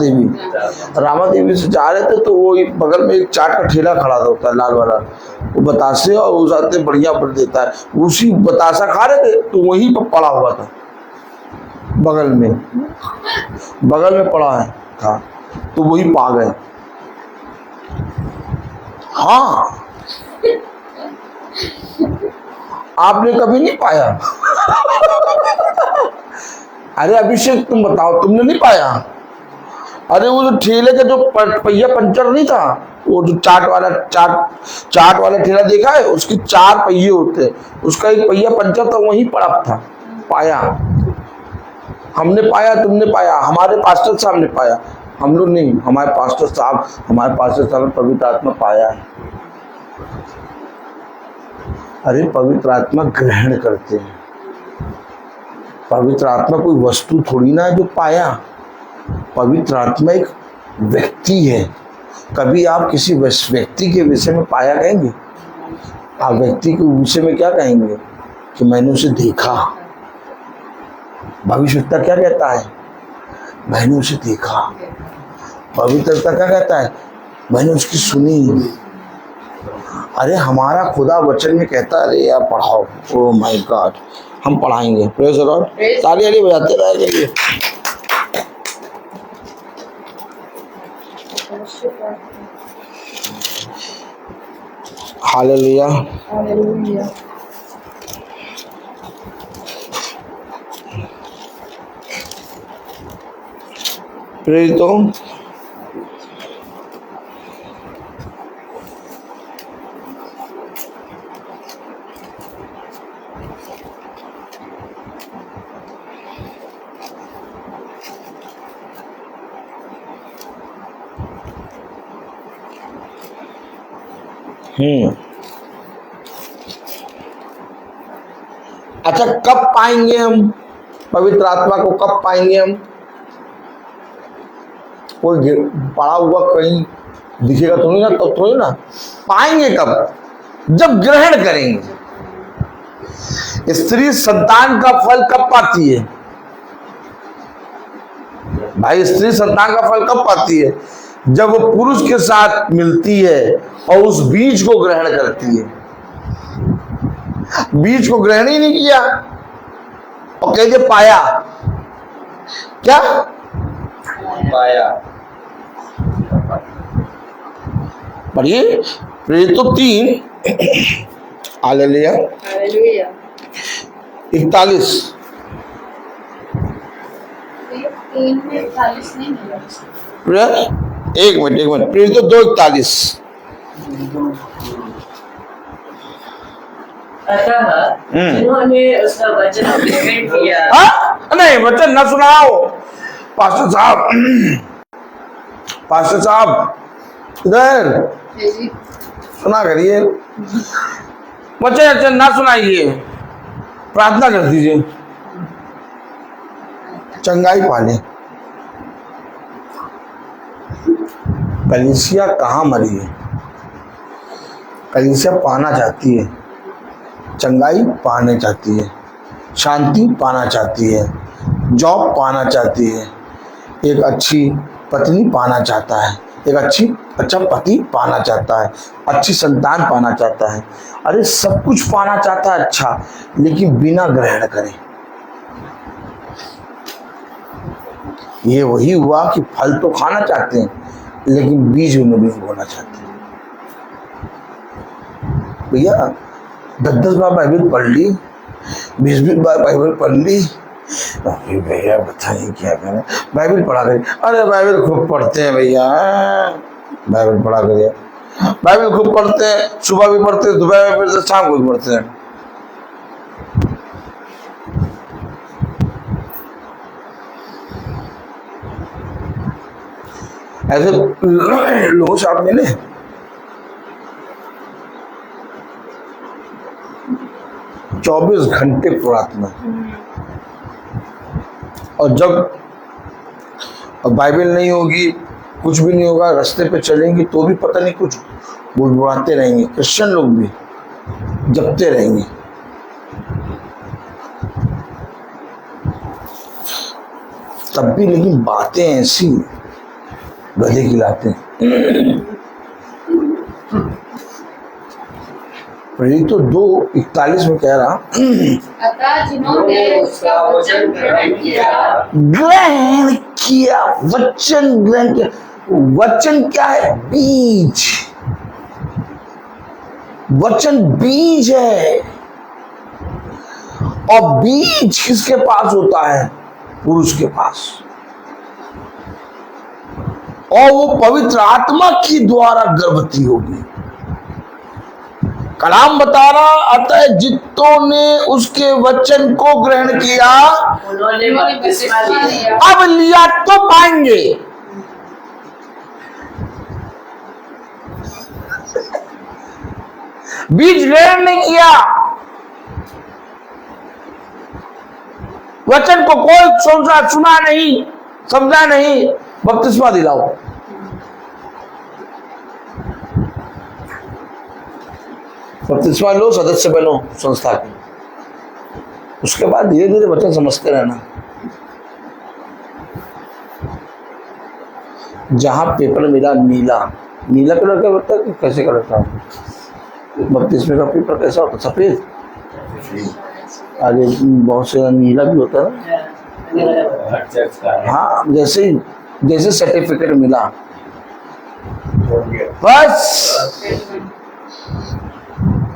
देवी से जा रहे थे, तो वो बगल में एक चाट का ठेला खड़ा होता है लाल वाला, वो बतासे और वो जाते बढ़िया पर देता है। उसी बतासा खा रहे थे तो वहीं पर पड़ा हुआ था, बगल में पड़ा है था, तो वही पा गए। हाँ, आपने कभी नहीं पाया? अरे अभिषेक तुम बताओ, तुमने नहीं पाया? अरे वो जो ठेले का जो पहिया पंचर नहीं था, वो जो चाट वाला ठेला देखा है, उसके 4 पहिए होते हैं, उसका एक पहिया पंचर था, वहीं पड़ा था, पाया। हमने पाया, तुमने पाया, हमारे पास्टर साहब ने पाया, हम लोग नहीं। हमारे पास्टर साहब ने पवित्र आत्मा पाया है। अरे पवित्र आत्मा ग्रहण करते हैं। पवित्र आत्मा कोई वस्तु थोड़ी ना है जो पाया। पवित्र आत्मा एक व्यक्ति है। कभी आप किसी व्यक्ति के विषय में पाया कहेंगे? आप व्यक्ति के विषय में क्या कहेंगे? कि मैंने उसे देखा। भविष्यवक्ता क्या कहता है? मैंने उसे देखा। पवित्रता क्या कहता है? मैंने उसकी सुनी। अरे हमारा खुदा वचन में कहता है, अरे यार पढ़ाओ। ओ माय गॉड, हम पढ़ाएंगे। Praise the Lord. ताली बजाते रहेंगे। हालेलुया। प्रेज दो। अच्छा, कब पाएंगे हम पवित्र आत्मा को? कब पाएंगे हम? कोई पड़ा हुआ कहीं दिखेगा तो नहीं ना, तो थोड़ी ना पाएंगे। कब? जब ग्रहण करेंगे। स्त्री संतान का फल कब पाती है भाई? स्त्री संतान का फल कब पाती है? जब वो पुरुष के साथ मिलती है और उस बीज को ग्रहण करती है। बीज को ग्रहण ही नहीं किया और कहते पाया। क्या पाया? पढ़िए प्रेरितों 3 हालेलुया 41। 1 मिनट प्रेरितों 2:41। अतः जिन्होंने उसका वचन ग्रहण किया। नहीं, वचन न सुनाओ। पास्टर साहब, पास्टर साहब इधर जी सुना करिए, बच्चे अच्छा ना सुनाइए, प्रार्थना कर दीजिए, चंगाई पाले। कलीसिया कहाँ मरी है? कलीसिया पाना चाहती है, चंगाई पाना चाहती है, शांति पाना चाहती है, जॉब पाना चाहती है, एक अच्छी पत्नी पाना चाहता है, एक अच्छा पति पाना चाहता है, अच्छी संतान पाना चाहता है। अरे सब कुछ पाना चाहता है अच्छा, लेकिन बिना ग्रहण करे। ये वही हुआ कि फल तो खाना चाहते हैं, लेकिन बीज उन्हें भी बोना चाहते हैं। भैया 10-10 बार बाइबल पढ़ ली, 20-20 बार बाइबल पढ़ ली, अरे भैया बताइए क्या करें, बाइबल पढ़ा करिए। अरे बाइबल खूब पढ़ते हैं भैया, बाइबल पढ़ा करिए, बाइबल खूब पढ़ते हैं, सुबह भी पढ़ते हैं, दोपहर में पढ़ते, शाम को भी पढ़ते हैं। ऐसे लोगों से आप मिले? चौबीस घंटे प्रार्थना, और जब बाइबल नहीं होगी, कुछ भी नहीं होगा, रास्ते पे चलेंगे तो भी पता नहीं कुछ बुड़बुड़ाते रहेंगे। क्रिश्चियन लोग भी जपते रहेंगे। तब भी लेकिन बातें ऐसी गधे खिलाते हैं। ये तो 2:41 में कह रहा, अतः जिन्होंने उसका वचन ग्रहण किया, वचन ग्रहण किया। वचन क्या है? बीज। वचन बीज है, और बीज किसके पास होता है? पुरुष के पास, और वो पवित्र आत्मा की द्वारा गर्भवती होगी। कलाम बता रहा, अतः जितों ने उसके वचन को ग्रहण किया उन्होंने बपतिस्मा लिया। अब लिया तो पाएंगे। बीज ग्रहण नहीं किया, वचन को कोई सुना नहीं, समझा नहीं, बपतिस्मा दिलाओ। बपतिस्मा लो, सदस्य बनो संस्था के, उसके बाद धीरे धीरे वचन समझते रहना। जहां पेपर मिला नीला, नीला कलर का होता है कि कैसे कलर का? बपतिस्मे का पेपर कैसा होता? सफेद। आगे बहुत से नीला भी होता है। हाँ, जैसे सर्टिफिकेट मिला बस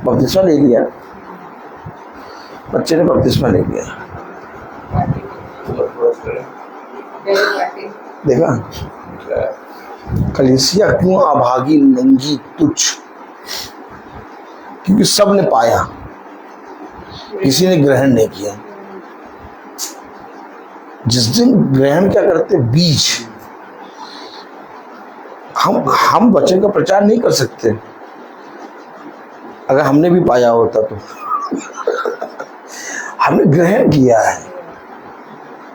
बपतिस्मा ले लिया, बच्चे ने बपतिस्मा ले लिया। देखा कलीसिया क्यों अभागी, नंगी, तुच्छ? क्योंकि सब ने पाया, किसी ने ग्रहण नहीं किया। जिस दिन ग्रहण क्या करते? बीज। हम वचन का प्रचार नहीं कर सकते अगर हमने भी पाया होता तो। हमने ग्रहण किया है।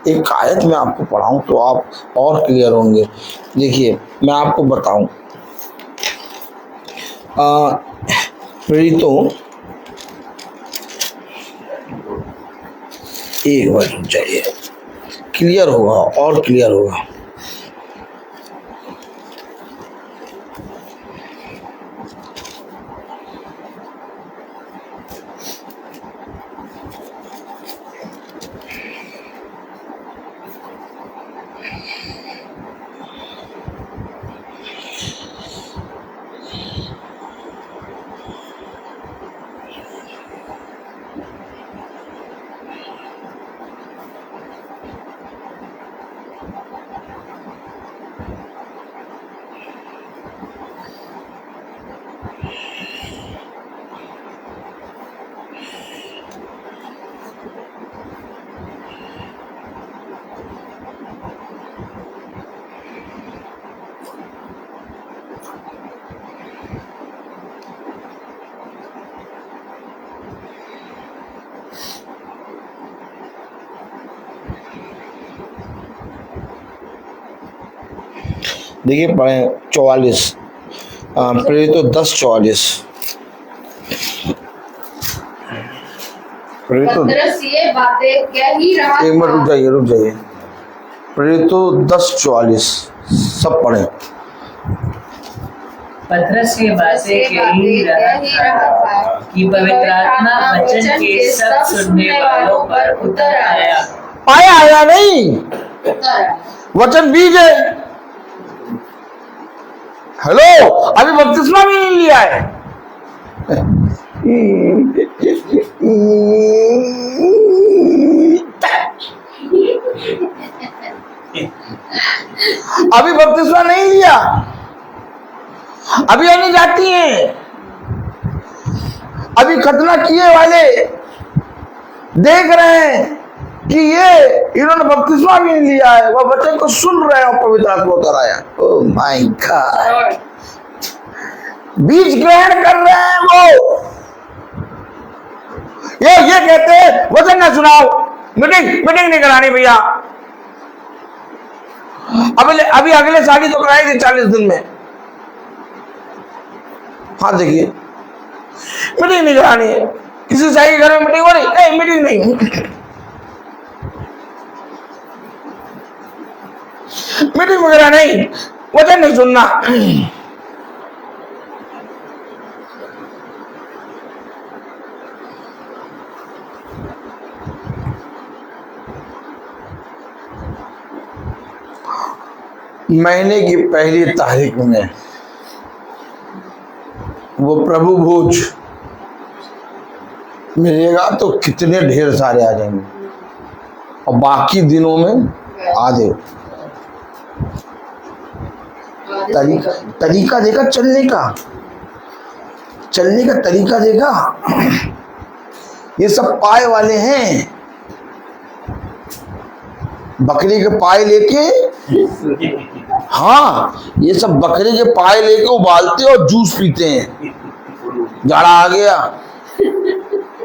एक आयत में आपको पढ़ाऊं तो आप और क्लियर होंगे। देखिए मैं आपको बताऊं, प्रेरितों, एक बार रुक जाइए, क्लियर होगा और क्लियर होगा। देखिए पढ़े 44, प्रेरितों 10:44। प्रेरितों पतरस ये बातें कह ही रहा एक मिनट था। रुक जाइए। प्रेरितों 10:44 सब पढ़े। पतरस ये बातें कह ही रहा था कि पवित्र आत्मा वचन के सब सुनने वालों पर उतर आया। आया नहीं, वचन बीज है। हेलो, अभी बपतिस्मा भी नहीं लिया है। अभी बपतिस्मा नहीं लिया, अभी आनी जाती हैं, अभी खतना किए वाले देख रहे हैं कि ये इन्होंने बपतिस्मा भी नहीं लिया है, वह वचन को सुन रहे हैं, पवित्र आत्मा उतर आया। ओह माय गॉड, बीज ग्रहण कर रहे हैं वो। ये कहते हैं वचन ना सुनाओ, मीटिंग नहीं करानी भैया। अभी अगले शादी तो कराई थी 40 दिन में। हाँ देखिए, मीटिंग नहीं करानी है। किसी शादी के घर में मीटिंग हो रही? नहीं, मीटिंग नहीं। मीटिंग वगैरह नहीं, वचन नहीं सुनना। महीने की पहली तारीख में वो प्रभु भोज मिलेगा तो कितने ढेर सारे आ जाएंगे, और बाकी दिनों में आधे। तरीका देखा चलने का तरीका देखा। ये सब पाए वाले हैं, बकरी के पाए लेके। हाँ, ये सब बकरी के पाए लेके उबालते और जूस पीते हैं। जाड़ा आ गया,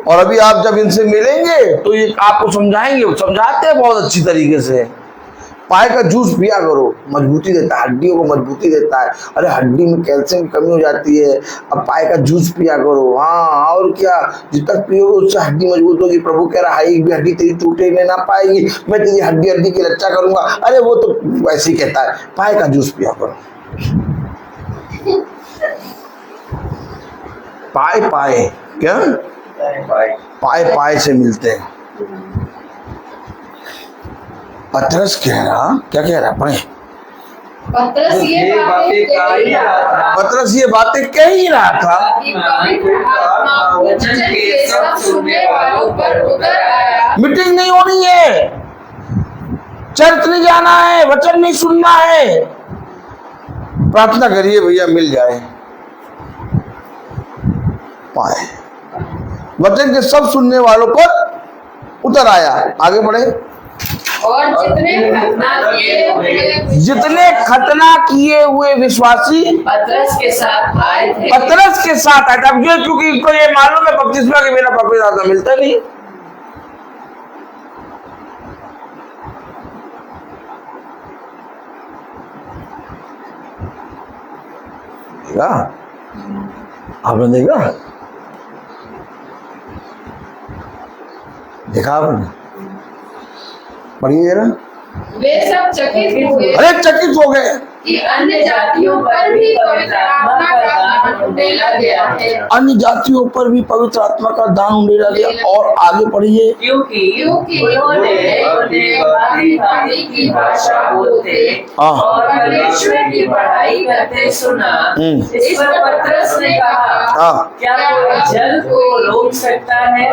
और अभी आप जब इनसे मिलेंगे तो ये आपको समझाएंगे, समझाते हैं बहुत अच्छी तरीके से। पाए का जूस पिया करो, मजबूती देता है, हड्डियों को मजबूती देता है। अरे हड्डी में कैल्शियम की कमी हो जाती है, अब पाए का जूस पिया करो। हाँ, और क्या, जितना पियोगे उससे हड्डी मजबूत होगी। प्रभु कह रहा है एक भी हड्डी तेरी टूटने ना पाएगी, मैं तेरी हड्डी की रक्षा करूंगा। अरे वो तो वैसे ही कहता है, पाए का जूस पिया करो। पाए क्या, पाए से मिलते हैं। पतरस क्या कह रहा पढ़े। पतरस ये बातें कह ही रहा था। पतरस ये बातें कह ही रहा था कि पवित्र आत्मा वचन के सब सुनने वालों पर उतर आया। मीटिंग नहीं होनी है, चर्च नहीं जाना है, वचन नहीं सुनना है। प्रार्थना करिए भैया मिल जाए पाए। वचन के सब सुनने वालों पर उतर आया। आगे बढ़े। और जितने खतना किए हुए विश्वासी पतरस के साथ आए थे। पतरस के साथ आए थे। अब ये क्योंकि इनको ये मालूम है बपतिस्मा के बिना पवित्र आत्मा मिलता नहीं। आपने देखा आपने? पढ़िए जरा। वे सब चकित हुए। अरे चकित हो गए कि अन्य जातियों पर भी पवित्र आत्मा का दान उंडेला गया है। अन्य जातियों पर भी पवित्र आत्मा का दान उंडेला गया। और आगे पढ़िए। क्योंकि उन्होंने भांति की भाषा बोलते और परमेश्वर की पढ़ाई करते सुना। इस पर पतरस ने कहा, क्या कोई जल को रोक सकता है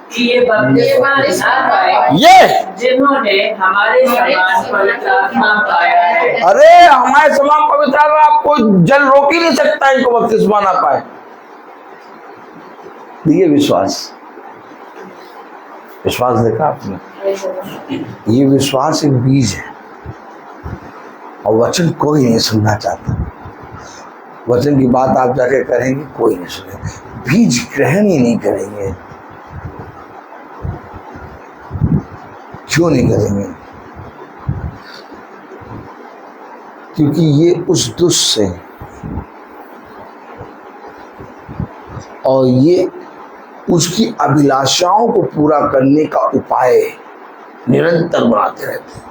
कि ये बपतिस्मा ना पाए ये जिन्होंने हमारे समान पवित्र आत्मा पाया है? अरे हमारे समान पवित्र आत्मा, आपको जल रोक ही नहीं सकता इनको बपतिस्मा ना पाए। ये विश्वास देखा आपने? ये विश्वास एक बीज है, और वचन कोई नहीं सुनना चाहता। वचन की बात आप जाके करेंगे, कोई नहीं सुनेगा। बीज ग्रहण ही नहीं करेंगे। क्यों नहीं करेंगे? क्योंकि ये उस दुष्ट से और ये उसकी अभिलाषाओं को पूरा करने का उपाय निरंतर बनाते रहते हैं।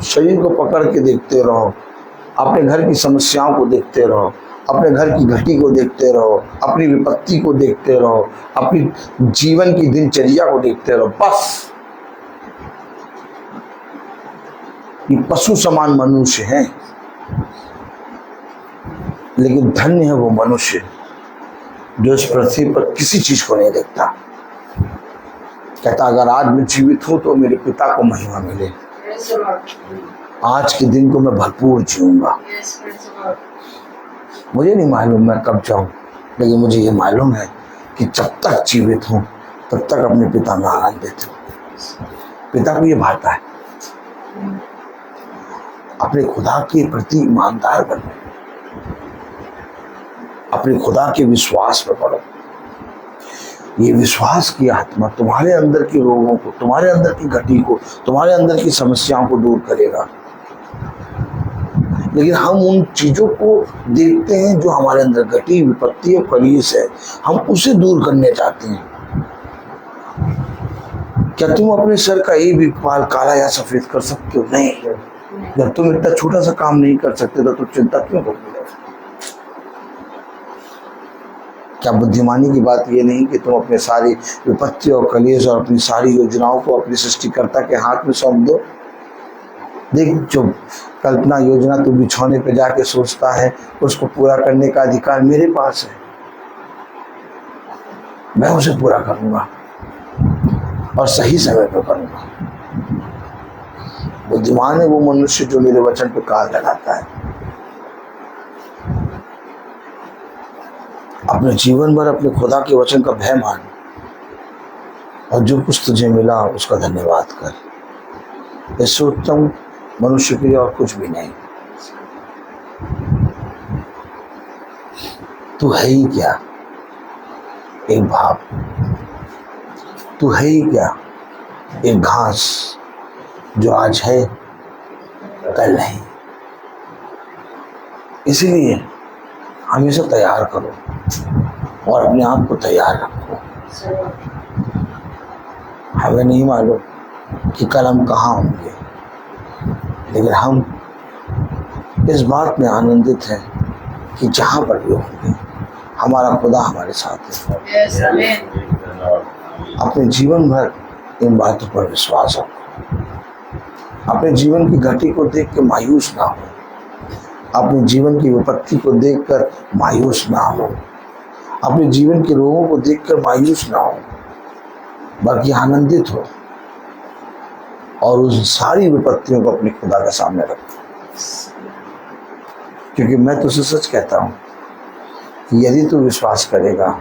शरीर को पकड़ के देखते रहो, अपने घर की समस्याओं को देखते रहो, अपने घर की घटी को देखते रहो, अपनी विपत्ति को देखते रहो, अपनी जीवन की दिनचर्या को देखते रहो। बस ये पशु समान मनुष्य हैं, लेकिन धन्य है वो मनुष्य जो इस पृथ्वी पर किसी चीज को नहीं देखता। कहता अगर आज मैं जीवित हूं तो मेरे पिता को महिमा मिले, आज के दिन को मैं भरपूर जीऊंगा। मुझे नहीं मालूम मैं कब जाऊं, लेकिन मुझे ये मालूम है कि जब तक जीवित हूं तब तक अपने पिता में आनंदित हूं। पिता को ये भाता है। अपने खुदा के प्रति ईमानदार बनो, अपने खुदा के विश्वास में पड़ो। ये विश्वास की आत्मा तुम्हारे अंदर के रोगों को, तुम्हारे अंदर की घटी को, तुम्हारे अंदर की समस्याओं को दूर करेगा। लेकिन हम उन चीजों को देखते हैं जो हमारे अंदर घटी, विपत्ति और कलेश है, हम उसे दूर करने चाहते हैं। क्या तुम अपने सर का एक भी बाल काला या सफेद कर सकते हो? नहीं। जब तुम इतना छोटा सा काम नहीं कर सकते तो तुम चिंता क्यों करते हो? क्या बुद्धिमानी की बात ये नहीं कि तुम अपने सारी विपत्ति और कलेश और अपनी सारी योजनाओं को अपने सृष्टिकर्ता के हाथ में सौंप दो? देख, जो कल्पना योजना तू बिछौने पे जाके सोचता है उसको पूरा करने का अधिकार मेरे पास है। मैं उसे पूरा करूंगा और सही समय पर करूंगा। बुद्धिमान है वो मनुष्य जो मेरे वचन पे कान लगाता है। अपने जीवन भर अपने खुदा के वचन का भय मान और जो कुछ तुझे मिला उसका धन्यवाद कर। इससे उत्तम मनुष्य के लिए और कुछ भी नहीं। तू है ही क्या एक भाव, तू है ही क्या एक घास जो आज है कल नहीं। इसीलिए हमेशा तैयार करो और अपने आप को तैयार रखो। हमें नहीं मालूम कि कल हम कहाँ होंगे, लेकिन हम इस बात में आनंदित हैं कि जहाँ पर भी होंगे हमारा खुदा हमारे साथ है। अपने जीवन भर इन बातों पर विश्वास रखो। अपने जीवन की घटी को देख के मायूस ना हो, अपने जीवन की विपत्ति को देखकर मायूस ना हो, अपने जीवन के रोगों को देखकर मायूस ना हो, बल्कि आनंदित हो और उन सारी विपत्तियों को अपने खुदा के सामने रखो। क्योंकि मैं तुझसे सच कहता हूं कि यदि तू विश्वास करेगा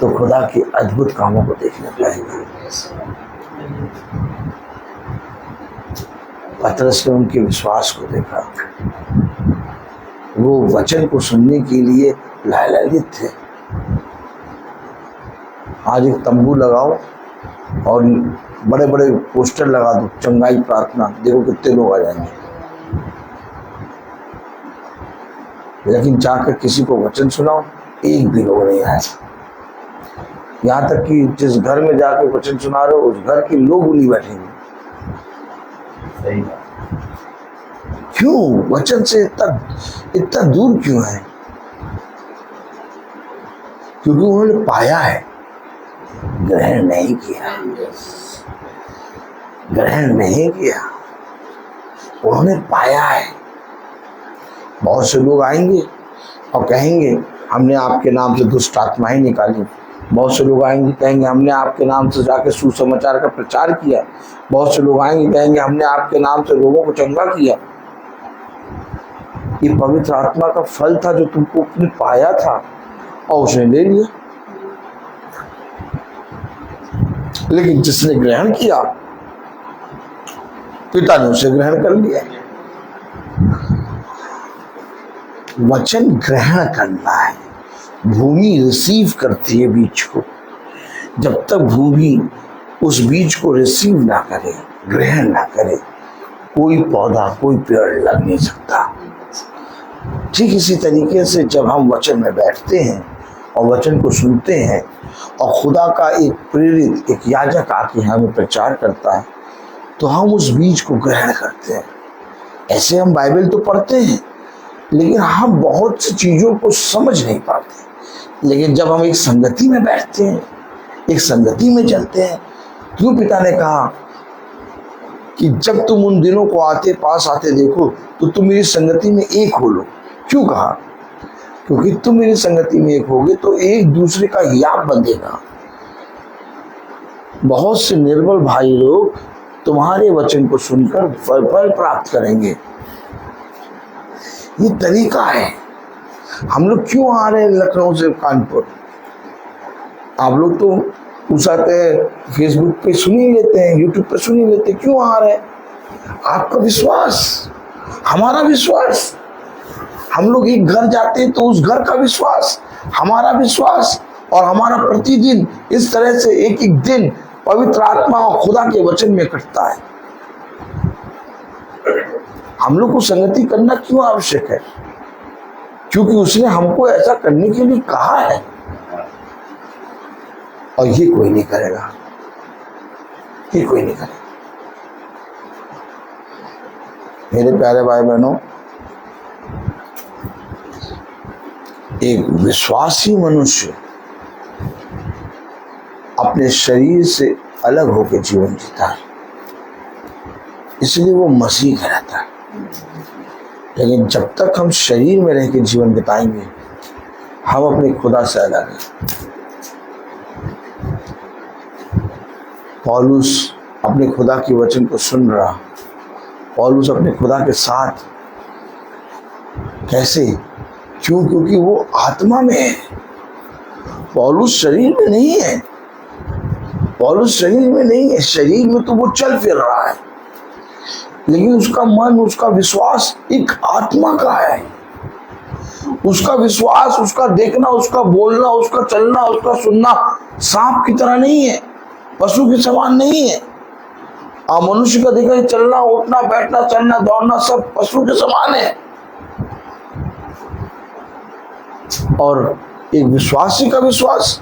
तो खुदा के अद्भुत कामों को देखने पाएगा। पतरस ने उनके विश्वास को देखा। वो वचन को सुनने के लिए लालायित थे। आज एक तंबू लगाओ और बड़े बड़े पोस्टर लगा दो, चंगाई प्रार्थना, देखो कितने लोग आ जाएंगे। लेकिन जाकर किसी को वचन सुनाओ, एक भी लोग नहीं आए। यहाँ तक कि जिस घर में जाकर वचन सुना रहे हो उस घर के लोग नहीं बैठेंगे। क्यों? वचन से इतना दूर क्यों है? क्योंकि उन्होंने पाया है, ग्रहण नहीं किया। ग्रहण नहीं किया, उन्होंने पाया है। बहुत से लोग आएंगे और कहेंगे हमने आपके नाम से दुष्ट आत्माएं निकाली। बहुत से लोग आएंगे कहेंगे हमने आपके नाम से जाके सुसमाचार का प्रचार किया। बहुत से लोग आएंगे कहेंगे हमने आपके नाम से लोगों को चंगा किया। ये पवित्र आत्मा का फल था जो तुमको अपने पाया था और उसने ले लिया। लेकिन जिसने ग्रहण किया पिता ने उसे ग्रहण कर लिया। वचन ग्रहण करना है। भूमि रिसीव करती है बीज को। जब तक भूमि उस बीज को रिसीव ना करे, ग्रहण ना करे, कोई पौधा, कोई पेड़ लग नहीं सकता। ठीक इसी तरीके से जब हम वचन में बैठते हैं और वचन को सुनते हैं और खुदा का एक प्रेरित, एक याजक आके हमें प्रचार करता है, तो हम उस बीज को ग्रहण करते हैं। ऐसे हम बाइबल तो पढ़ते हैं, लेकिन हम बहुत सी चीज़ों को समझ नहीं पाते। लेकिन जब हम एक संगति में बैठते हैं, एक संगति में चलते हैं, क्यों पिता ने कहा कि जब तुम उन दिनों को आते पास आते देखो तो तुम मेरी संगति में एक हो लो। क्यों कहा? क्योंकि तुम मेरी संगति में एक होगे तो एक दूसरे का याद बंधेगा। बहुत से निर्बल भाई लोग तुम्हारे वचन को सुनकर फल प्राप्त करेंगे। ये तरीका है। हम लोग क्यों आ रहे हैं लखनऊ से कानपुर? आप लोग तो पूछाते हैं, फेसबुक पे सुन ही लेते हैं, यूट्यूब पे सुन ही लेते हैं, क्यों आ रहे हैं? आपका विश्वास, हमारा विश्वास। हम लोग एक घर जाते हैं तो उस घर का विश्वास, हमारा विश्वास, और हमारा प्रतिदिन इस तरह से एक एक दिन पवित्र आत्मा और खुदा के वचन में कटता है। हम लोग को संगति करना क्यों आवश्यक है? क्योंकि उसने हमको ऐसा करने के लिए कहा है, और ये कोई नहीं करेगा, ये कोई नहीं करेगा। मेरे प्यारे भाई बहनों, एक विश्वासी मनुष्य अपने शरीर से अलग होकर जीवन जीता है, इसलिए वो मसीह कहलाता है। लेकिन जब तक हम शरीर में रह के जीवन बिताएंगे, हम अपने खुदा से अलग हैं। पौलुस अपने खुदा के वचन को सुन रहा, पौलुस अपने खुदा के साथ कैसे? क्यों? क्योंकि वो आत्मा में है। पौलुस शरीर में नहीं है, पौलुस शरीर में नहीं है। शरीर में तो वो चल फिर रहा है, लेकिन उसका मन, उसका विश्वास एक आत्मा का है। उसका विश्वास, उसका देखना, उसका बोलना, उसका चलना, उसका सुनना सांप की तरह नहीं है, पशु के समान नहीं है। मनुष्य का देखा चलना, उठना, बैठना, चलना, दौड़ना सब पशु के समान है। और एक विश्वासी का विश्वास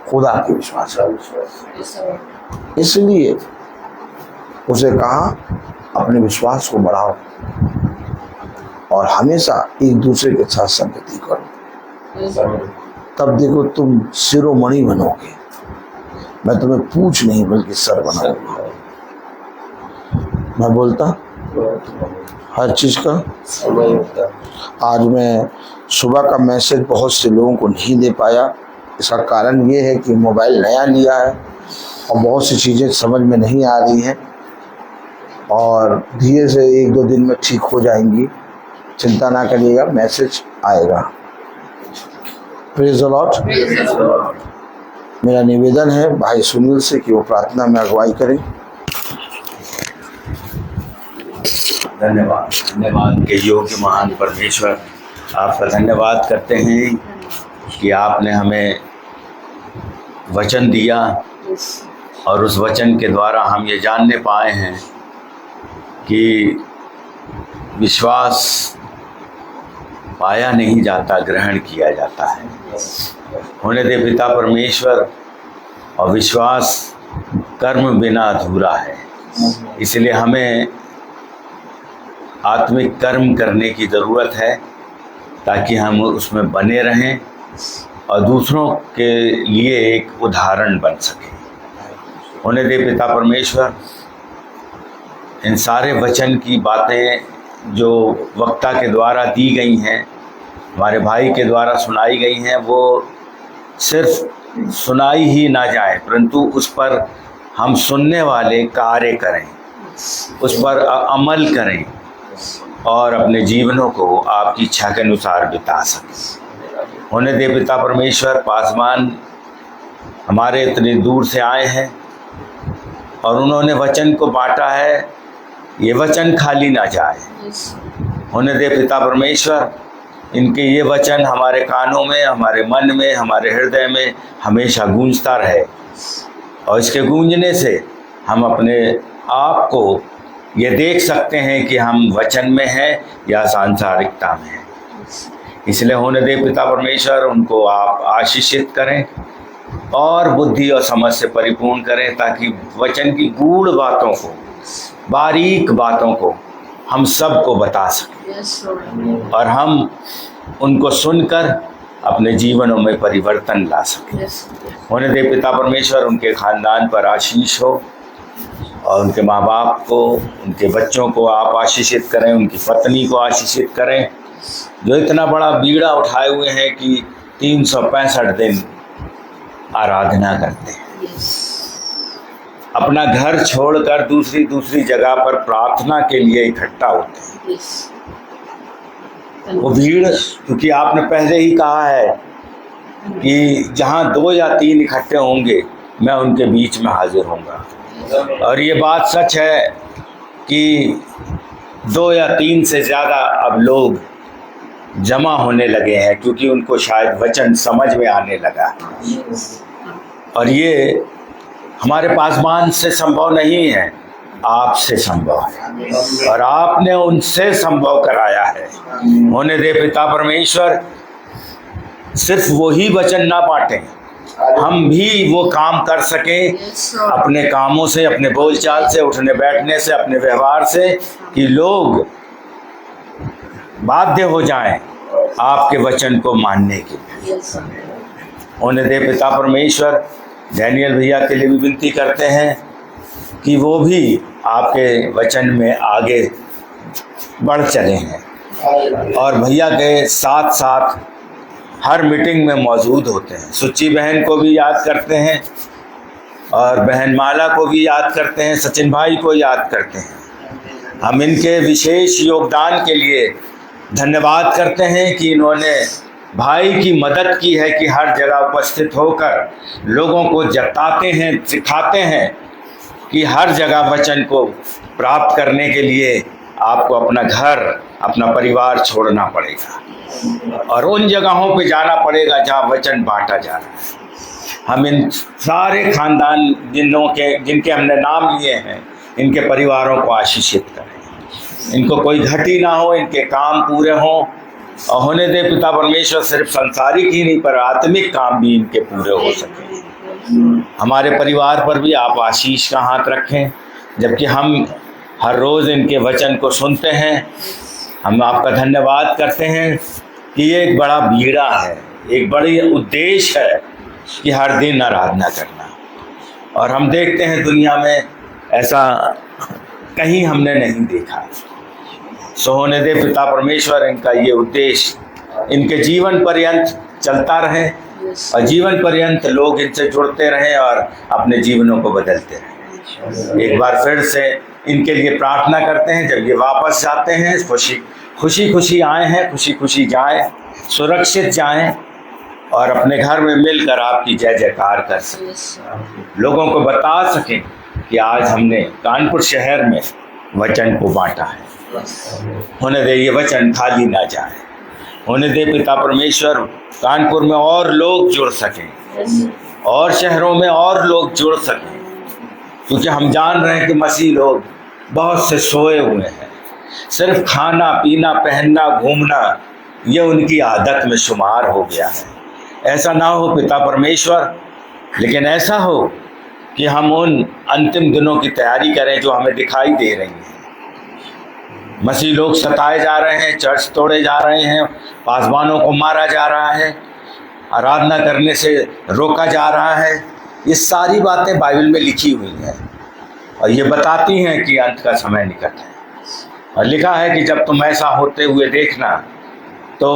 खुदा के विश्वास का विश्वास। इसलिए उसे कहा अपने विश्वास को बढ़ाओ और हमेशा एक दूसरे के साथ संगति करो, तब देखो तुम शिरोमणि बनोगे। मैं तुम्हें पूछ नहीं बल्कि सर बनाऊंगा। मैं बोलता हर चीज का। आज मैं सुबह का मैसेज बहुत से लोगों को नहीं दे पाया। इसका कारण ये है कि मोबाइल नया लिया है और बहुत सी चीज़ें समझ में नहीं आ रही हैं, और धीरे से 1-2 दिन में ठीक हो जाएंगी। चिंता ना करिएगा, मैसेज आएगा। Praise the Lord. मेरा निवेदन है भाई सुनील से कि वो प्रार्थना में अगुवाई करें। धन्यवाद, धन्यवाद के योग्य महान परमेश्वर, आपका धन्यवाद करते हैं कि आपने हमें वचन दिया और उस वचन के द्वारा हम ये जानने पाए हैं कि विश्वास पाया नहीं जाता, ग्रहण किया जाता है। होने दे पिता परमेश्वर, और विश्वास कर्म बिना अधूरा है। इसलिए हमें आत्मिक कर्म करने की ज़रूरत है ताकि हम उसमें बने रहें और दूसरों के लिए एक उदाहरण बन सकें। होने दे पिता परमेश्वर, इन सारे वचन की बातें जो वक्ता के द्वारा दी गई हैं, हमारे भाई के द्वारा सुनाई गई हैं, वो सिर्फ सुनाई ही ना जाए, परंतु उस पर हम सुनने वाले कार्य करें, उस पर अमल करें और अपने जीवनों को आपकी इच्छा के अनुसार बिता सकें। होने दे पिता परमेश्वर, पासवान हमारे इतनी दूर से आए हैं और उन्होंने वचन को बांटा है, ये वचन खाली ना जाए। होने दे पिता परमेश्वर, इनके ये वचन हमारे कानों में, हमारे मन में, हमारे हृदय में हमेशा गूंजता रहे और इसके गूंजने से हम अपने आप को ये देख सकते हैं कि हम वचन में हैं या सांसारिकता में हैं। इसलिए होने दे पिता परमेश्वर, उनको आप आशीषित करें और बुद्धि और समझ से परिपूर्ण करें, ताकि वचन की गूढ़ बातों को, बारीक बातों को हम सबको बता सकें और हम उनको सुनकर अपने जीवनों में परिवर्तन ला सकें। होने दे पिता परमेश्वर, उनके खानदान पर आशीष हो और उनके माँ बाप को, उनके बच्चों को आप आशीषित करें, उनकी पत्नी को आशीषित करें, जो इतना बड़ा बीड़ा उठाए हुए हैं कि 365 दिन आराधना करते हैं। अपना घर छोड़कर दूसरी जगह पर प्रार्थना के लिए इकट्ठा होते हैं। वो भीड़, क्योंकि आपने पहले ही कहा है कि जहाँ 2 या 3 इकट्ठे होंगे मैं उनके बीच में हाजिर होऊंगा। और ये बात सच है कि 2 या 3 से ज़्यादा अब लोग जमा होने लगे हैं, क्योंकि उनको शायद वचन समझ में आने लगा। और ये हमारे पासवान से संभव नहीं है, आपसे संभव है और आपने उनसे संभव कराया है। होने दे पिता परमेश्वर, सिर्फ वही वचन ना बांटें, हम भी वो काम कर सकें अपने कामों से, अपने बोलचाल से, उठने बैठने से, अपने व्यवहार से, कि लोग बाध्य हो जाएं आपके वचन को मानने के लिए। होने दे पिता परमेश्वर, डैनियल भैया के लिए भी विनती करते हैं कि वो भी आपके वचन में आगे बढ़ चले हैं और भैया के साथ साथ हर मीटिंग में मौजूद होते हैं। सुच्ची बहन को भी याद करते हैं और बहन माला को भी याद करते हैं, सचिन भाई को याद करते हैं। हम इनके विशेष योगदान के लिए धन्यवाद करते हैं कि इन्होंने भाई की मदद की है कि हर जगह उपस्थित होकर लोगों को जताते हैं, सिखाते हैं कि हर जगह वचन को प्राप्त करने के लिए आपको अपना घर, अपना परिवार छोड़ना पड़ेगा और उन जगहों पे जाना पड़ेगा जहाँ वचन बांटा जा रहा है। हम इन सारे खानदान जिनके हमने नाम लिए हैं, इनके परिवारों को आशीषित करें, इनको कोई घटी ना हो, इनके काम पूरे हों और होने दे पिता परमेश्वर, सिर्फ संसारिक ही नहीं पर आत्मिक काम भी इनके पूरे हो सके। हमारे परिवार पर भी आप आशीष का हाथ रखें, जबकि हम हर रोज़ इनके वचन को सुनते हैं। हम आपका धन्यवाद करते हैं कि ये एक बड़ा बीड़ा है, एक बड़ी उद्देश्य है कि हर दिन आराधना करना, और हम देखते हैं दुनिया में ऐसा कहीं हमने नहीं देखा। सो होने दे पिता परमेश्वर, इनका ये उद्देश्य इनके जीवन पर्यंत चलता रहे और जीवन पर्यंत लोग इनसे जुड़ते रहें और अपने जीवनों को बदलते रहें। एक बार फिर से इनके लिए प्रार्थना करते हैं, जब ये वापस जाते हैं खुशी खुशी आए हैं, खुशी खुशी जाएं, सुरक्षित जाएं और अपने घर में मिलकर आपकी जय जयकार कर सकें, लोगों को बता सकें कि आज हमने कानपुर शहर में वचन को बांटा है। होने दे ये वचन खाली ना जाए। होने दे पिता परमेश्वर, कानपुर में और लोग जुड़ सकें और शहरों में और लोग जुड़ सकें, क्योंकि हम जान रहे हैं कि मसीह लोग बहुत से सोए हुए हैं। सिर्फ खाना पीना, पहनना, घूमना, ये उनकी आदत में शुमार हो गया है। ऐसा ना हो पिता परमेश्वर, लेकिन ऐसा हो कि हम उन अंतिम दिनों की तैयारी करें जो हमें दिखाई दे रही हैं। मसीह लोग सताए जा रहे हैं, चर्च तोड़े जा रहे हैं, पासवानों को मारा जा रहा है, आराधना करने से रोका जा रहा है। ये सारी बातें बाइबल में लिखी हुई हैं और ये बताती हैं कि अंत का समय निकट है। और लिखा है कि जब तुम ऐसा होते हुए देखना तो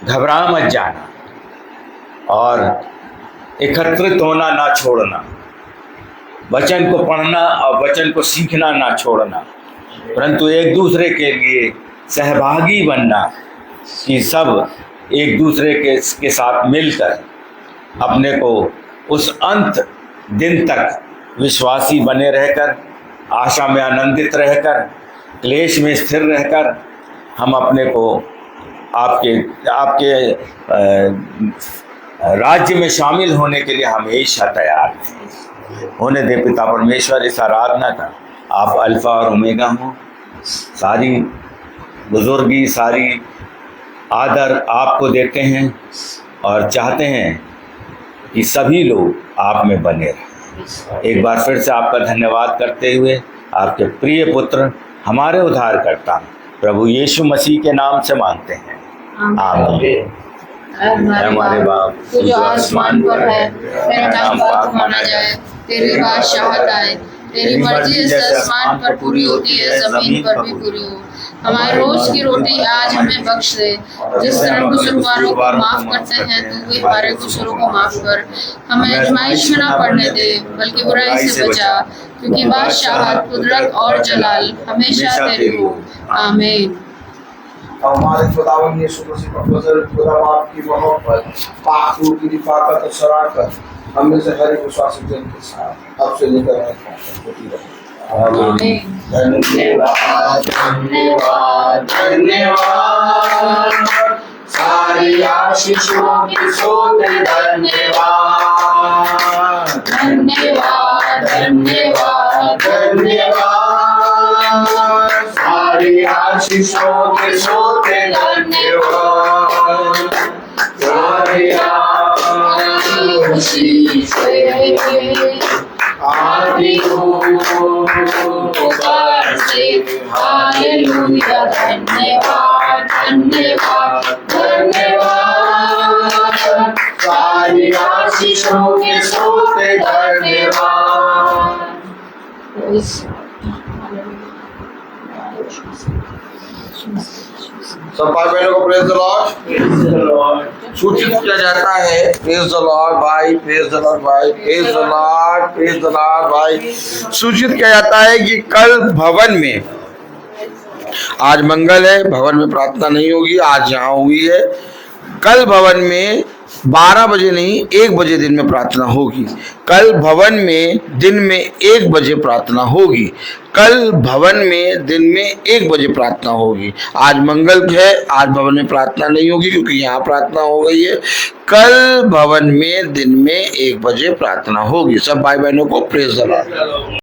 घबरा मत जाना और एकत्रित होना ना छोड़ना, वचन को पढ़ना और वचन को सीखना ना छोड़ना, परंतु एक दूसरे के लिए सहभागी बनना कि सब एक दूसरे के साथ मिलकर अपने को उस अंत दिन तक विश्वासी बने रहकर, आशा में आनंदित रहकर, क्लेश में स्थिर रहकर हम अपने को आपके राज्य में शामिल होने के लिए हमेशा तैयार हैं। होने दे पिता परमेश्वर, इस आराधना का आप अल्फा और ओमेगा हो। सारी बुजुर्गी, सारी आदर आपको देते हैं और चाहते हैं कि सभी लोग आप में बने रहें। एक बार फिर से आपका धन्यवाद करते हुए आपके प्रिय पुत्र हमारे उद्धारकर्ता प्रभु यीशु मसीह के नाम से मांगते हैं, आमीन। हमारे बाप तू जो आसमान पर है, तेरा नाम पाक माना जाए, तेरी बादशाहत आए, तेरी मर्जी जैसे आसमान पर पूरी होती है जमीन पर भी पूरी हो। हमारे रोज की रोटी आज हमें बख्श दे, जिस तरह कसूरवारों को माफ करते हैं तू भी हमारे कसूरों को माफ कर। हमें आजमाइश में ना पड़ने दे, बल्कि बुराई से बचा, क्योंकि बादशाहत, कुदरत और जलाल हमेशा तेरी हो, आमीन। हमारे खुदावंद यीशु मसीह का फजल, खुदा बाप की मोहब्बत, पाक रूह की रिफाकत और शराकत हम में से हर एक विश्वासी जन के साथ अब से लेकर होती रहे। आमीन। धन्यवाद धन्यवाद धन्यवाद, सारी आशीषों की सोते धन्यवाद धन्यवाद धन्यवाद धन्यवाद, सारी आशीषों के सोते धन्यवाद। सारी आदि हालेलुया, धन्यवाद धन्यवाद धन्यवाद, सारी आशीषों के सोते धन्यवाद। सब भाई बहनों को प्रेज द लॉर्ड सूचित किया जाता है। प्रेज द लॉर्ड भाई, प्रेज द लॉर्ड भाई, praise the Lord, praise the Lord भाई। सूचित किया जाता है कि कल भवन में, आज मंगल है, भवन में प्रार्थना नहीं होगी, आज यहाँ हुई है। कल भवन में 12 बजे नहीं 1 बजे दिन में प्रार्थना होगी। कल भवन में दिन में 1 बजे प्रार्थना होगी। कल भवन में दिन में 1 बजे प्रार्थना होगी। आज मंगल है, आज भवन में प्रार्थना नहीं होगी क्योंकि यहाँ प्रार्थना हो गई है। कल भवन में दिन में 1 बजे प्रार्थना होगी। सब भाई बहनों को प्रेज द लॉर्ड।